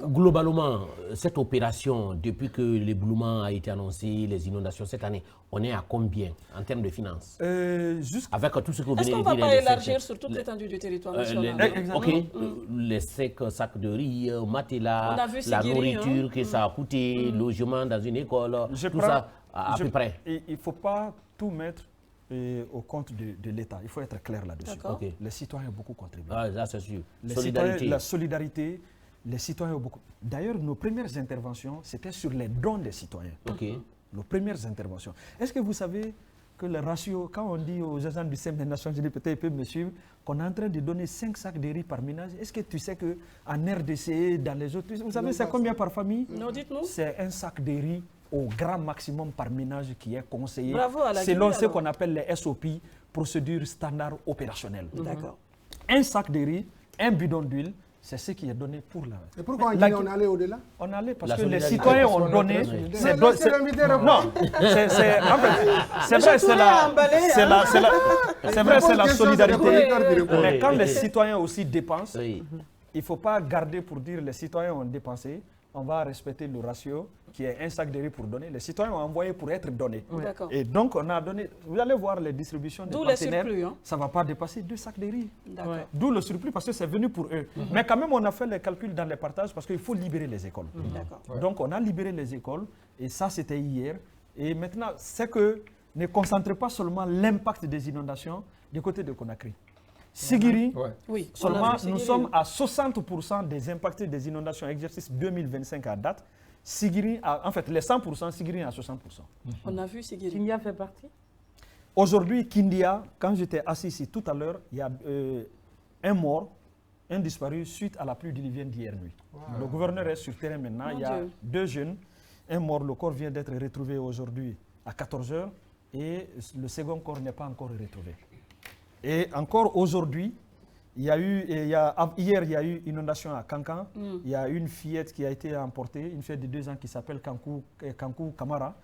globalement, cette opération, depuis que l'éboulement a été annoncé, les inondations cette année, on est à combien en termes de finances? Avec tout ce que vous venez Est-ce de qu'on dire. ne va pas les élargir secteurs- sur toute l'étendue du territoire les- national? ok, les sacs de riz, matelas, On a vu la Sigiri, nourriture que ça a coûté, logement dans une école, tout ça à peu près. Il ne faut pas tout mettre au compte de l'État. Il faut être clair là-dessus. D'accord. Ok. Les citoyens ont beaucoup contribué. Ah, ça c'est sûr. Les Solidarité. citoyens, la solidarité, les citoyens ont beaucoup. D'ailleurs, nos premières interventions, c'était sur les dons des citoyens. Ok. Nos premières interventions. Est-ce que vous savez que le ratio, quand on dit aux agents du CEM des Nations Unies, peut-être ils peuvent me suivre, qu'on est en train de donner 5 sacs de riz par ménage? Est-ce que tu sais qu'en RDC, dans les autres, vous savez c'est combien par famille? Non, dites-nous. C'est un sac de riz au grand maximum par ménage qui est conseillé Bravo à la selon Guinée, ce alors. qu'on appelle les SOP, procédures standards opérationnelles. D'accord. Un sac de riz, un bidon d'huile, c'est ce qui est donné pour la... Et pourquoi La- on est allé au-delà? On allait parce La que les solidarité. citoyens Parce ont qu'on est donné... très solidaires. c'est Mais don- laissez c'est- l'invité répondre. Non, en fait, c'est vrai, c'est la... C'est vrai, c'est la Question, solidarité. c'est le producteur qui répond. Mais quand les citoyens aussi dépensent, Oui. il ne faut pas garder pour dire les citoyens ont dépensé. On va respecter le ratio qui est un sac de riz pour donner. Les citoyens ont envoyé pour être donnés. D'accord. Et donc, on a donné... Vous allez voir les distributions des D'où les partenaires. surplus, hein. Ça ne va pas dépasser 2 sacs de riz. D'accord. D'où le surplus parce que c'est venu pour eux. Mais quand même, on a fait les calculs dans les partages parce qu'il faut libérer les écoles. D'accord. Donc, on a libéré les écoles et ça, c'était hier. Et maintenant, c'est que ne concentrez pas seulement l'impact des inondations du côté de Conakry. Sigiri, Ouais. Oui. on a seulement vu nous Sigiri. sommes à 60% des impactés des inondations exercice 2025 à date. Sigiri, en fait, les 100%, Sigiri à 60%. On a vu Sigiri. Kindia fait partie? Aujourd'hui, Kindia, quand j'étais assis ici tout à l'heure, il y a un mort, un disparu suite à la pluie diluvienne d'hier nuit. Le gouverneur est sur terrain maintenant. Mon Il y a Dieu. 2 jeunes. Un mort, le corps vient d'être retrouvé aujourd'hui à 14 h et le second corps n'est pas encore retrouvé. Et encore aujourd'hui, hier il y a eu inondation à Kankan. Il y a une fillette qui a été emportée, une fillette de 2 ans qui s'appelle Kankou Kamara,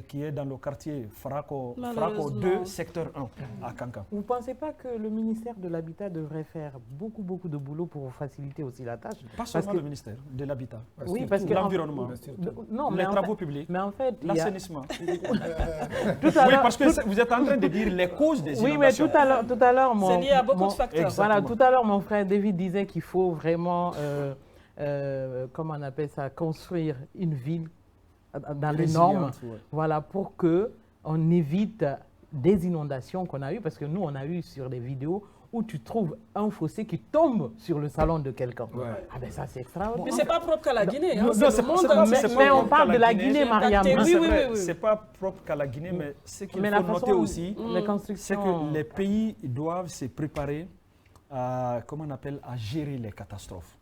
qui est dans le quartier Farako 2, Malheureusement. secteur 1 à Kankan. Vous ne pensez pas que le ministère de l'Habitat devrait faire beaucoup de boulot pour faciliter aussi la tâche? Pas seulement le ministère de l'Habitat, Oui, parce que l'environnement, non, les mais en travaux fait- publics, Mais en fait, il y a- l'assainissement. tout à Oui, l'heure- parce que vous êtes en train de dire les causes des Oui, mais inondations. tout à l'heure, C'est lié à beaucoup de facteurs. Voilà, Exactement. tout à l'heure, mon frère David disait qu'il faut vraiment, comment on appelle ça, construire une ville dans les normes, Résiliente, ouais. voilà, pour que on évite des inondations qu'on a eues, parce que nous, on a eu sur des vidéos où tu trouves un fossé qui tombe sur le salon de quelqu'un. Ah ben ça, c'est extraordinaire. Mais ce n'est pas propre qu'à la Guinée. hein, Non, c'est c'est le pas- monde c'est pas- entier. c'est Mais pas on propre parle à de la Guinée, Guinée, Mariam. impacté. Non, Oui, c'est oui, vrai, oui. c'est pas propre qu'à la Guinée, mais ce qu'il Mais faut la noter façon, aussi, les c'est constructions... que les pays doivent se préparer à, comment on appelle, à gérer les catastrophes.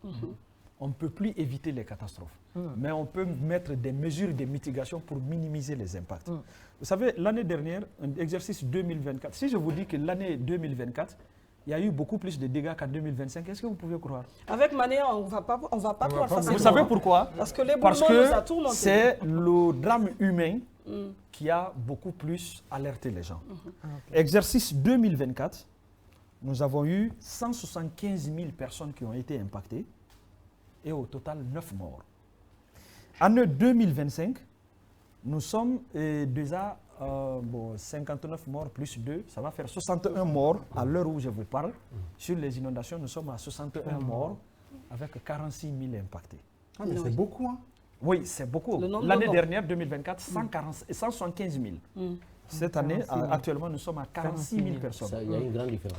On ne peut plus éviter les catastrophes, mais on peut mettre des mesures de mitigation pour minimiser les impacts. Vous savez, l'année dernière, un exercice 2024, si je vous dis que l'année 2024, il y a eu beaucoup plus de dégâts qu'en 2025, est-ce que vous pouvez croire? Avec Manéa, on ne va pas pouvoir facilement. Vous savez pourquoi? Parce que les Parce boulements nous a que tourmentés. c'est le drame humain qui a beaucoup plus alerté les gens. Exercice 2024, nous avons eu 175 000 personnes qui ont été impactées et au total 9 morts. Année 2025, nous sommes déjà 59 morts plus 2, ça va faire 61 morts à l'heure où je vous parle. Sur les inondations, nous sommes à 61 morts avec 46 000 impactés. Ah, mais c'est beaucoup, hein? Oui, c'est beaucoup. Le nombre de L'année morts. dernière, 2024, 175 000. Cette année, actuellement, nous sommes à 46 000 personnes. Ça, il y a une grande différence.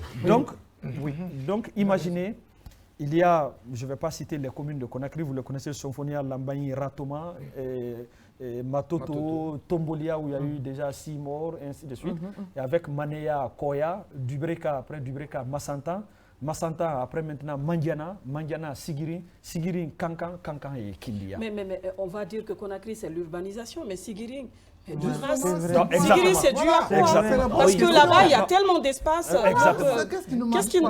Donc, imaginez, il y a, je ne vais pas citer les communes de Conakry, vous le connaissez, Somphonia, Lambaye, Ratoma, Matoto, Tombolia, où il y a eu déjà 6 morts, et ainsi de suite. Et avec Manéa, Koya, Dubreka, après Dubreka, Massanta. Massanta, après maintenant Mandiana, Mandiana, Sigirin, Sigirin, Kankan, Kankan et Kindia. Mais on va dire que Conakry, c'est l'urbanisation, mais Sigirin, Sigirin, c'est dû à quoi? Parce que là-bas, il y a tellement d'espace.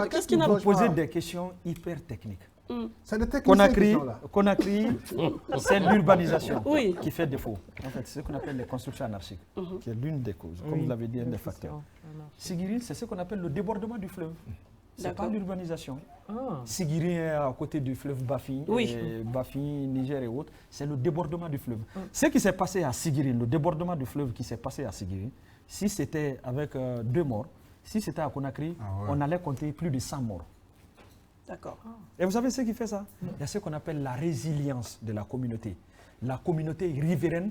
Qu'est-ce qui n'a pas? Vous posez des questions hyper techniques. C'est des techniciens qui sont là. Conakry, c'est l'urbanisation qui fait défaut. En fait, c'est ce qu'on appelle les constructions anarchiques, qui est l'une des causes, comme vous l'avez dit, un des facteurs. Sigirin, c'est ce qu'on appelle le débordement du fleuve. Ce n'est pas l'urbanisation. Sigirin est à côté du fleuve Bafi, Bafi, Niger et autres. C'est le débordement du fleuve. Ce qui s'est passé à Sigirin, le débordement du fleuve qui s'est passé à Sigirin, si c'était avec 2 morts, si c'était à Conakry, on allait compter plus de 100 morts. D'accord. Et vous savez ce qui fait ça? Il y a ce qu'on appelle la résilience de la communauté. La communauté riveraine.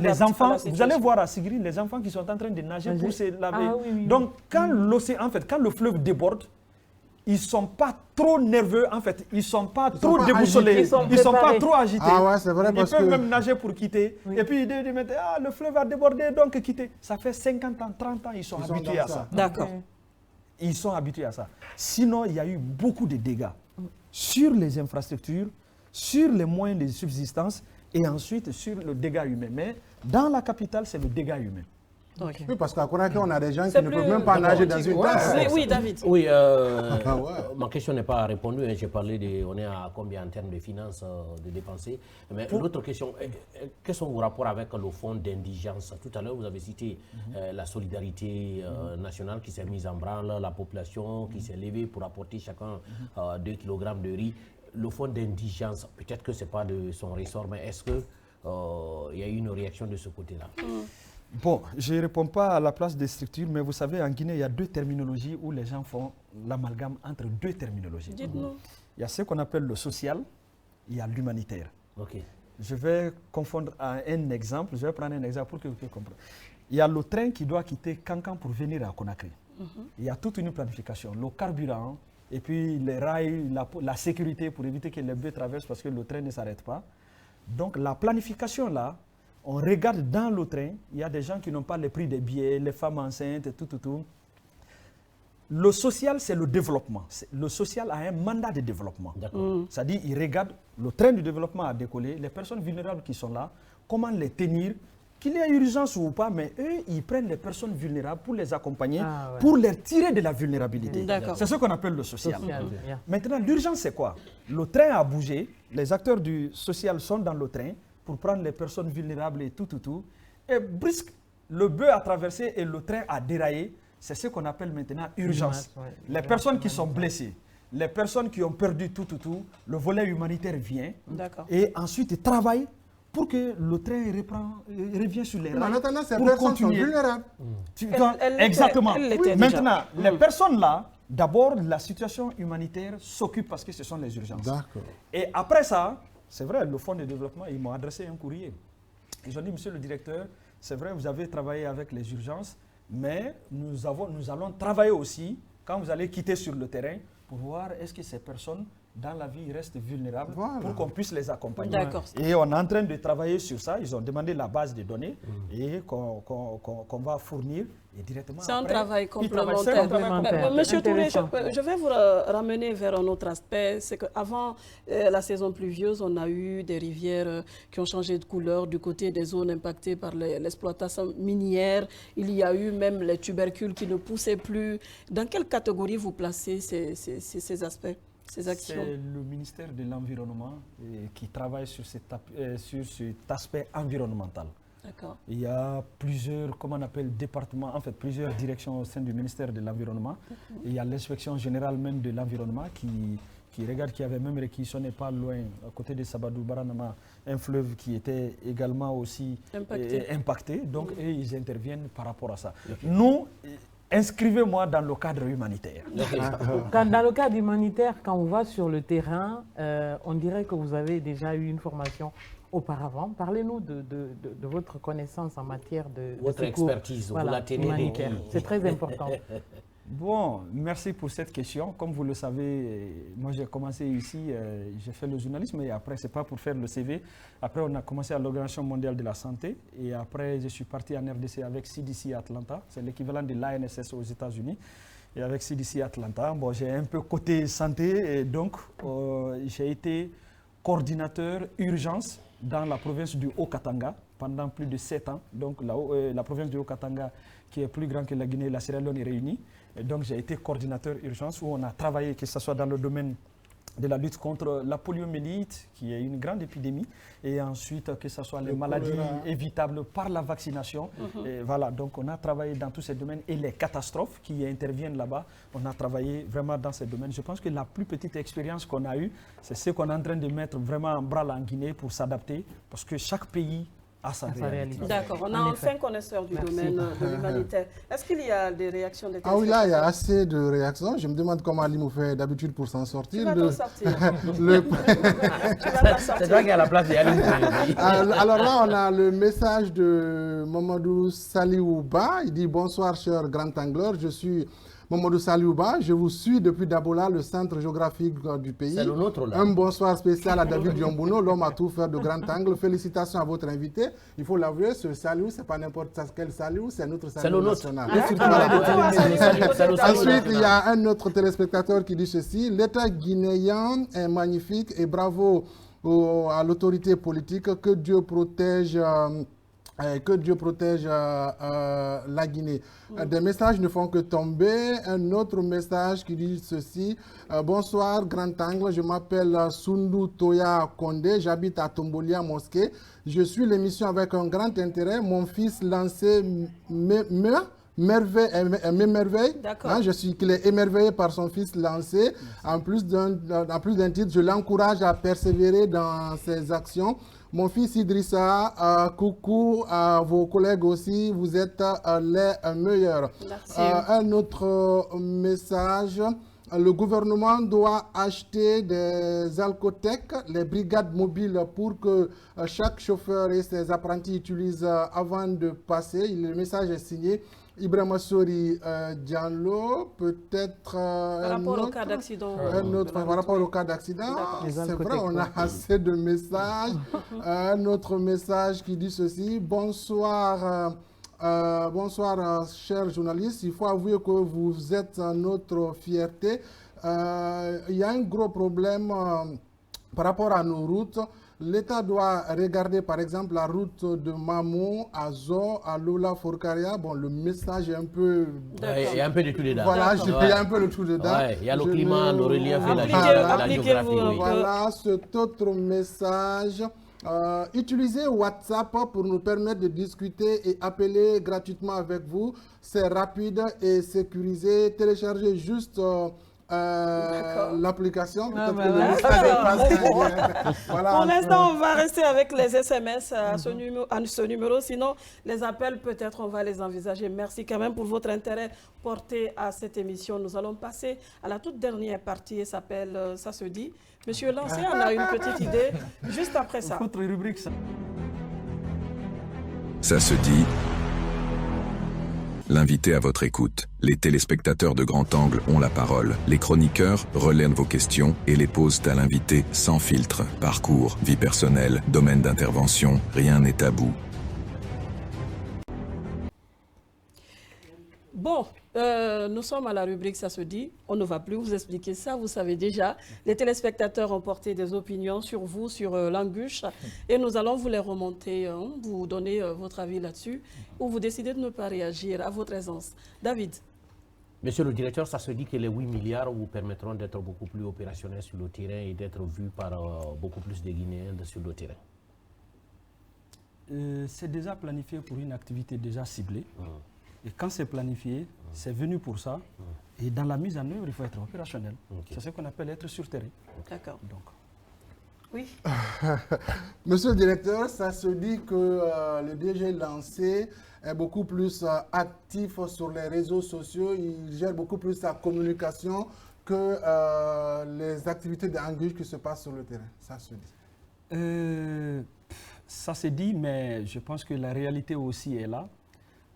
Les enfants, vous allez voir à Sigirin, les enfants qui sont en train de nager pour se laver. Donc, quand l'océan, en fait, quand le fleuve déborde, ils ne sont pas trop nerveux, en fait, ils ne sont pas trop déboussolés, ils ne sont pas trop agités. Ah ouais, c'est vrai, ils peuvent même nager pour quitter. Et puis, ils disent, le fleuve a débordé, donc quitter. Ça fait 50 ans, 30 ans, ils sont habitués à ça. D'accord. Ils sont habitués à ça. Sinon, il y a eu beaucoup de dégâts sur les infrastructures, sur les moyens de subsistance et ensuite sur le dégât humain. Mais dans la capitale, c'est le dégât humain. Okay. Oui, parce qu'à Conakry, on a des gens qui ne peuvent même pas nager dans une tasse. Oui, David. Oui, ma question n'est pas répondue. J'ai parlé de, on est à combien en termes de finances de dépenser. Mais l'autre question, quels sont vos rapports avec le fonds d'indigence? Tout à l'heure, vous avez cité la solidarité nationale qui s'est mise en branle, la population qui s'est levée pour apporter chacun 2 kg de riz. Le fonds d'indigence, peut-être que ce n'est pas de son ressort, mais est-ce qu'il y a eu une réaction de ce côté-là? Bon, je ne réponds pas à la place des structures, mais vous savez, en Guinée, il y a 2 terminologies où les gens font l'amalgame entre 2 terminologies. Dites-nous. Il y a ce qu'on appelle le social, il y a l'humanitaire. Okay. Je vais confondre un exemple, je vais prendre un exemple pour que vous puissiez comprendre. Il y a le train qui doit quitter Kankan pour venir à Conakry. Il y a toute une planification, le carburant, et puis les rails, la sécurité pour éviter que les bœufs traversent parce que le train ne s'arrête pas. Donc la planification là, on regarde dans le train, il y a des gens qui n'ont pas le prix des billets, les femmes enceintes, tout. Le social, c'est le développement. Le social a un mandat de développement. C'est-à-dire, il regarde le train du développement à décoller, les personnes vulnérables qui sont là, comment les tenir, qu'il y ait urgence ou pas, mais eux, ils prennent les personnes vulnérables pour les accompagner, pour les tirer de la vulnérabilité. C'est ce qu'on appelle le social. Maintenant, l'urgence, c'est quoi? Le train a bougé, les acteurs du social sont dans le train, pour prendre les personnes vulnérables et tout. Et brusque, le bœuf a traversé et le train a déraillé. C'est ce qu'on appelle maintenant urgence. Les personnes qui sont blessées, les personnes qui ont perdu tout, le volet humanitaire vient. Et ensuite, ils travaillent pour que le train revienne sur les rails. Maintenant, ces personnes sont vulnérables. Exactement. Maintenant, les personnes là, d'abord, la situation humanitaire s'occupe parce que ce sont les urgences. Et après ça, c'est vrai, le fonds de développement, ils m'ont adressé un courrier. Ils ont dit, monsieur le directeur, c'est vrai, vous avez travaillé avec les urgences, mais nous allons travailler aussi, quand vous allez quitter sur le terrain, pour voir est-ce que ces personnes, dans la vie, restent vulnérables, pour qu'on puisse les accompagner. Et on est en train de travailler sur ça. Ils ont demandé la base de données et qu'on va fournir. Et directement c'est un travail complémentaire. Monsieur Touré, je vais vous ramener vers un autre aspect. C'est qu'avant la saison pluvieuse, on a eu des rivières qui ont changé de couleur du côté des zones impactées par l'exploitation minière. Il y a eu même les tubercules qui ne poussaient plus. Dans quelle catégorie vous placez ces aspects, ces actions? C'est le ministère de l'Environnement qui travaille sur cet aspect environnemental. Il y a plusieurs, comment on appelle, départements, en fait plusieurs directions au sein du ministère de l'Environnement. Il y a l'inspection générale même de l'environnement qui regarde, qui avait même réquisitionné pas loin, à côté de Sabadou Baranama, un fleuve qui était également aussi impacté. Donc, ils interviennent par rapport à ça. Nous, inscrivez-moi dans le cadre humanitaire. Dans le cadre humanitaire, quand on va sur le terrain, on dirait que vous avez déjà eu une formation auparavant. Parlez-nous de votre connaissance en matière de votre secours, expertise, vous la tenez humanitaire. C'est très important. Bon, merci pour cette question. Comme vous le savez, moi j'ai commencé ici, j'ai fait le journalisme et après, ce n'est pas pour faire le CV. Après, on a commencé à l'Organisation mondiale de la santé et après, je suis parti en RDC avec CDC Atlanta. C'est l'équivalent de l'ANSS aux États-Unis. Et avec CDC Atlanta, bon, j'ai un peu côté santé et donc j'ai été coordinateur urgence dans la province du Haut-Katanga pendant plus de 7 ans. Donc la province du Haut-Katanga qui est plus grande que la Guinée et la Sierra Leone est réunie. Et donc j'ai été coordinateur urgence où on a travaillé, que ce soit dans le domaine de la lutte contre la poliomyélite, qui est une grande épidémie, et ensuite que ce soit les maladies évitables par la vaccination. Et voilà, donc on a travaillé dans tous ces domaines et les catastrophes qui interviennent là-bas, on a travaillé vraiment dans ces domaines. Je pense que la plus petite expérience qu'on a eue, c'est ce qu'on est en train de mettre vraiment en branle en Guinée pour s'adapter, parce que chaque pays a sa réalité. D'accord, on a enfin connaisseur du domaine de l'humanitaire. Est-ce qu'il y a des réactions des oui, là, il y a assez de réactions. Je me demande comment Alimou fait d'habitude pour s'en sortir. Tu vas t'en sortir. C'est toi qui as la place d'Alimou. Alors là, on a le message de Mamadou Saliouba. Il dit « Bonsoir, cher grand angleur. Je suis Mamadou Saliouba. Je vous suis depuis Dabola, le centre géographique du pays. C'est le nôtre, là. Un bonsoir spécial à David Diombono, l'homme à tout faire de grand angle. Félicitations à votre invité. Il faut l'avouer, ce salut, ce n'est pas n'importe quel salut, c'est notre salut national. Ensuite, il y a un autre téléspectateur qui dit ceci. L'État guinéen est magnifique et bravo à l'autorité politique. Que Dieu protège... la Guinée. Des messages ne font que tomber. Un autre message qui dit ceci. Bonsoir, Grand Angle. Je m'appelle Sundu Toya Kondé. J'habite à Tombolia Mosquée. Je suis l'émission avec un grand intérêt. Mon fils lancé m'émerveille. Hein, je suis qu'il est émerveillé par son fils lancé. En plus d'un titre, je l'encourage à persévérer dans ses actions. Mon fils Idrissa, coucou à vos collègues aussi, vous êtes les meilleurs. Un autre message, le gouvernement doit acheter des alcotech, les brigades mobiles pour que chaque chauffeur et ses apprentis utilisent avant de passer. Le message est signé Ibrahima Sori Diallo, peut-être par rapport au cas d'accident. Par rapport au cas d'accident, c'est vrai, on a assez de messages. Un autre message qui dit ceci. Bonsoir, bonsoir, chers journalistes. Il faut avouer que vous êtes notre fierté. Il y a un gros problème par rapport à nos routes. L'État doit regarder par exemple la route de Mamou à Zo, à Lola Forcaria. Bon, le message est un peu... Il y a un peu de tout dedans. Voilà, il y a un peu de tout dedans. Il y a le climat, le relief et la géographie. Oui. Voilà, cet autre message. Utilisez WhatsApp pour nous permettre de discuter et appeler gratuitement avec vous. C'est rapide et sécurisé. Téléchargez juste... l'application, peut-être que le message est passé. Voilà. Pour l'instant, on va rester avec les SMS à ce numéro. Sinon, les appels, peut-être, on va les envisager. Merci quand même pour votre intérêt porté à cette émission. Nous allons passer à la toute dernière partie. Elle s'appelle Ça se dit. Monsieur Lancé, on a une petite idée juste après ça. Votre rubrique, ça. Ça se dit. L'invité à votre écoute. Les téléspectateurs de Grand Angle ont la parole. Les chroniqueurs relèvent vos questions et les posent à l'invité sans filtre. Parcours, vie personnelle, domaine d'intervention, rien n'est tabou. Bon, nous sommes à la rubrique Ça se dit. On ne va plus vous expliquer ça, vous savez déjà. Les téléspectateurs ont porté des opinions sur vous, sur l'Anguche, et nous allons vous les remonter, vous donner votre avis là-dessus, ou vous décidez de ne pas réagir à votre aisance. David. Monsieur le directeur, ça se dit que les 8 milliards vous permettront d'être beaucoup plus opérationnels sur le terrain et d'être vus par beaucoup plus de Guinéens sur le terrain. C'est déjà planifié pour une activité déjà ciblée. Et quand c'est planifié, c'est venu pour ça. Et dans la mise en œuvre, il faut être opérationnel. C'est ce qu'on appelle être sur terrain. D'accord. Oui. Monsieur le directeur, ça se dit que le DG lancé est beaucoup plus actif sur les réseaux sociaux. Il gère beaucoup plus sa communication que les activités d'Anguche qui se passent sur le terrain. Ça se dit. Ça se dit, mais je pense que la réalité aussi est là.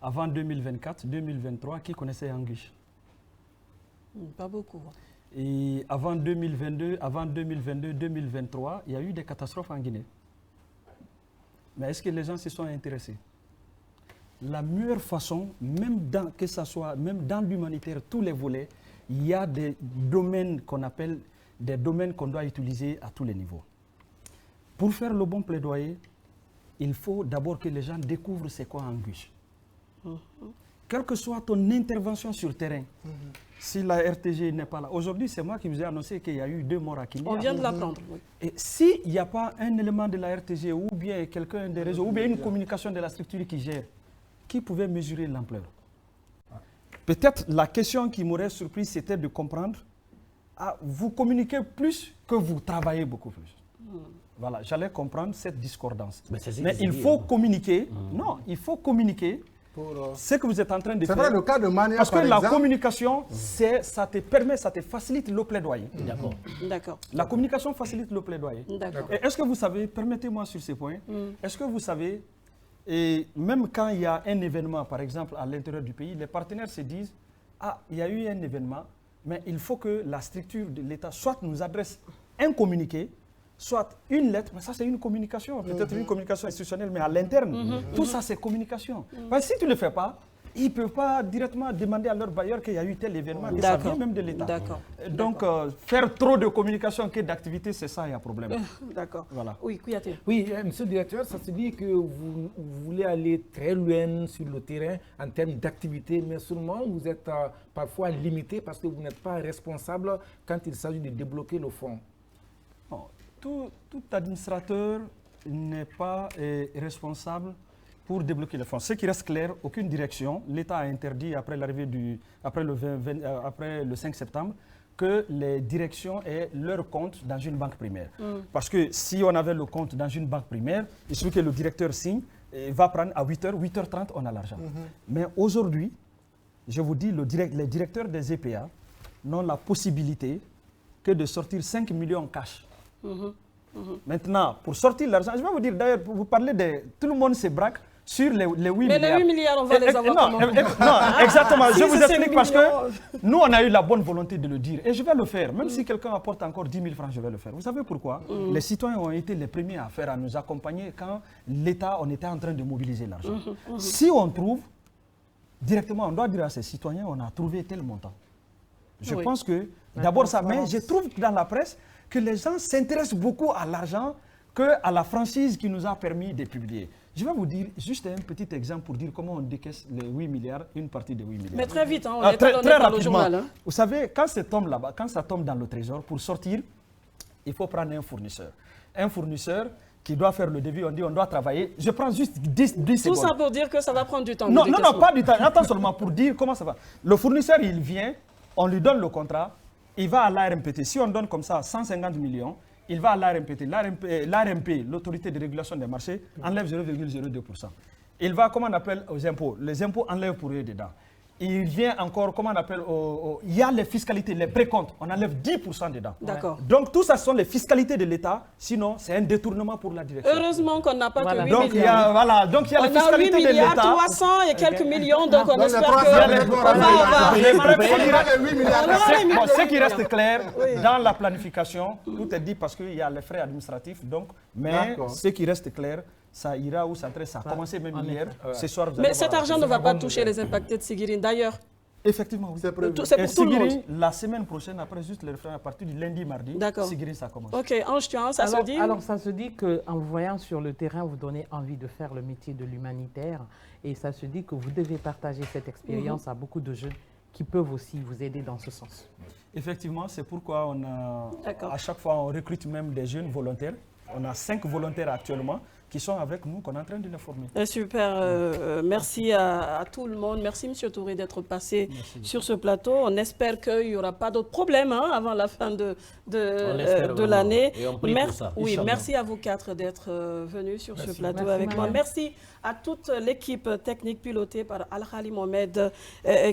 Avant 2024, 2023, qui connaissait Anguche? Pas beaucoup. Et avant 2022, 2023, il y a eu des catastrophes en Guinée. Mais est-ce que les gens se sont intéressés? La meilleure façon, même dans l'humanitaire, tous les volets, il y a des domaines qu'on appelle des domaines qu'on doit utiliser à tous les niveaux. Pour faire le bon plaidoyer, il faut d'abord que les gens découvrent c'est quoi Anguche. Quelle que soit ton intervention sur le terrain, si la RTG n'est pas là. Aujourd'hui, c'est moi qui vous ai annoncé qu'il y a eu 2 morts à Kenya. On vient de l'apprendre. Oui. Et s'il n'y a pas un élément de la RTG ou bien quelqu'un des réseaux, ou bien une communication de la structure qui gère, qui pouvait mesurer l'ampleur? Peut-être la question qui m'aurait surpris, c'était de comprendre, vous communiquez plus que vous travaillez beaucoup plus. Voilà, j'allais comprendre cette discordance. Mais il faut communiquer. Non, il faut communiquer. Ce que vous êtes en train de faire. C'est vrai, le cas de Mania, parce que par la exemple, communication, ça te permet, ça te facilite le plaidoyer. D'accord. La communication facilite le plaidoyer. D'accord. Est-ce que vous savez, permettez-moi sur ces points, est-ce que vous savez, et même quand il y a un événement, par exemple, à l'intérieur du pays, les partenaires se disent, il y a eu un événement, mais il faut que la structure de l'État soit nous adresse un communiqué, soit une lettre, mais ça c'est une communication, peut-être une communication institutionnelle, mais à l'interne. Tout ça c'est communication. Parce que si tu ne le fais pas, ils ne peuvent pas directement demander à leur bailleur qu'il y a eu tel événement, que ça vient même de l'État. Donc faire trop de communication que d'activité, c'est ça, il y a problème. D'accord. Voilà. Oui, Kouyaté. Oui, monsieur le directeur, ça se dit que vous voulez aller très loin sur le terrain en termes d'activité, mais seulement vous êtes parfois limité parce que vous n'êtes pas responsable quand il s'agit de débloquer le fonds. Tout administrateur n'est pas responsable pour débloquer les fonds. Ce qui reste clair, aucune direction, l'État a interdit après le 5 septembre que les directions aient leur compte dans une banque primaire. Parce que si on avait le compte dans une banque primaire, il suffit que le directeur signe, va prendre à 8h, 8h30, on a l'argent. Mais aujourd'hui, je vous dis, les directeurs des EPA n'ont la possibilité que de sortir 5 millions en cash. Maintenant, pour sortir l'argent, je vais vous dire, d'ailleurs, vous parlez de... Tout le monde se braque sur les 8 milliards. Mais les 8 milliards, on va les avoir comment? Non, exactement. Je vous explique parce que nous, on a eu la bonne volonté de le dire. Et je vais le faire. Même si quelqu'un apporte encore 10 000 francs, je vais le faire. Vous savez pourquoi? Les citoyens ont été les premiers à nous accompagner quand l'État, on était en train de mobiliser l'argent. Si on trouve, directement, on doit dire à ces citoyens, on a trouvé tel montant. Je pense que, d'abord ça, mais je trouve dans la presse que les gens s'intéressent beaucoup à l'argent qu'à la franchise qui nous a permis de publier. Je vais vous dire juste un petit exemple pour dire comment on décaisse les 8 milliards, une partie des 8 milliards. Mais très vite, on est donné par le journal. Vous savez, quand ça tombe là-bas, quand ça tombe dans le trésor, pour sortir, il faut prendre un fournisseur. Un fournisseur qui doit faire le devis, on dit on doit travailler. Je prends juste 10 secondes. Tout ça pour dire que ça va prendre du temps. Non, pas du temps. Attends seulement pour dire comment ça va. Le fournisseur, il vient, on lui donne le contrat, il va à l'ARMPT. Si on donne comme ça 150 millions, il va à l'ARMPT. L'ARMP, l'autorité de régulation des marchés, enlève 0,02%. Il va, comment on appelle, aux impôts. Les impôts enlèvent pour eux dedans. Il vient encore, comment on appelle, il y a les fiscalités, les précomptes, on enlève 10% dedans. D'accord. Donc tout ça, ce sont les fiscalités de l'État, sinon c'est un détournement pour la direction. Heureusement qu'on n'a pas que 8 donc, milliards. Donc il y a les fiscalités de l'État. On a 8 milliards, 300 et quelques millions, donc on espère que... Ce qui reste clair, dans la planification, tout est dit parce qu'il y a les frais administratifs, donc, mais ce qui reste clair, ça ira où ça a commencé même hier. Ce soir, mais cet argent ne va pas toucher les impactés de Sigirine. D'ailleurs, effectivement, oui. C'est pour tout le monde. La semaine prochaine, après juste les frais, à partir du lundi, mardi, Sigirine, ça commence. Ok, Ange Tuan, ça se dit? Alors, ça se dit qu'en vous voyant sur le terrain, vous donnez envie de faire le métier de l'humanitaire. Et ça se dit que vous devez partager cette expérience à beaucoup de jeunes qui peuvent aussi vous aider dans ce sens. Effectivement, c'est pourquoi à chaque fois, on recrute même des jeunes volontaires. On a 5 volontaires actuellement qui sont avec nous, qu'on est en train de les former. Super, merci à tout le monde. Merci M. Touré d'être passé sur ce plateau. On espère qu'il n'y aura pas d'autres problèmes avant la fin de l'année. Oui, merci à vous 4 d'être venus sur ce plateau avec moi. Merci à toute l'équipe technique pilotée par Al-Khali Mohamed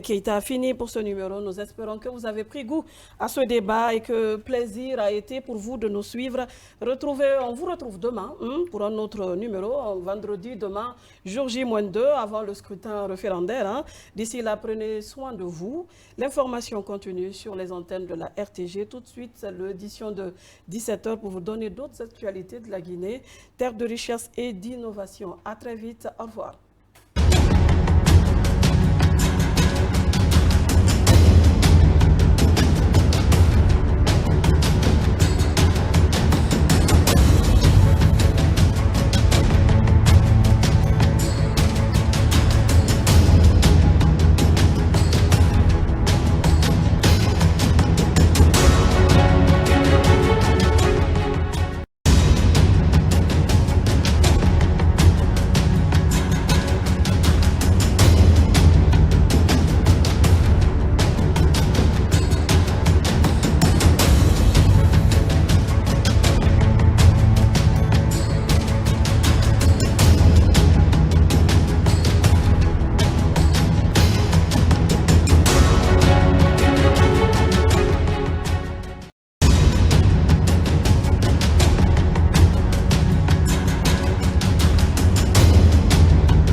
qui a fini pour ce numéro. Nous espérons que vous avez pris goût à ce débat et que plaisir a été pour vous de nous suivre. On vous retrouve demain pour un autre autre numéro, vendredi, demain, jour J-2, avant le scrutin référendaire. Hein. D'ici là, prenez soin de vous. L'information continue sur les antennes de la RTG. Tout de suite, c'est l'édition de 17h pour vous donner d'autres actualités de la Guinée, terre de richesse et d'innovation. À très vite. Au revoir.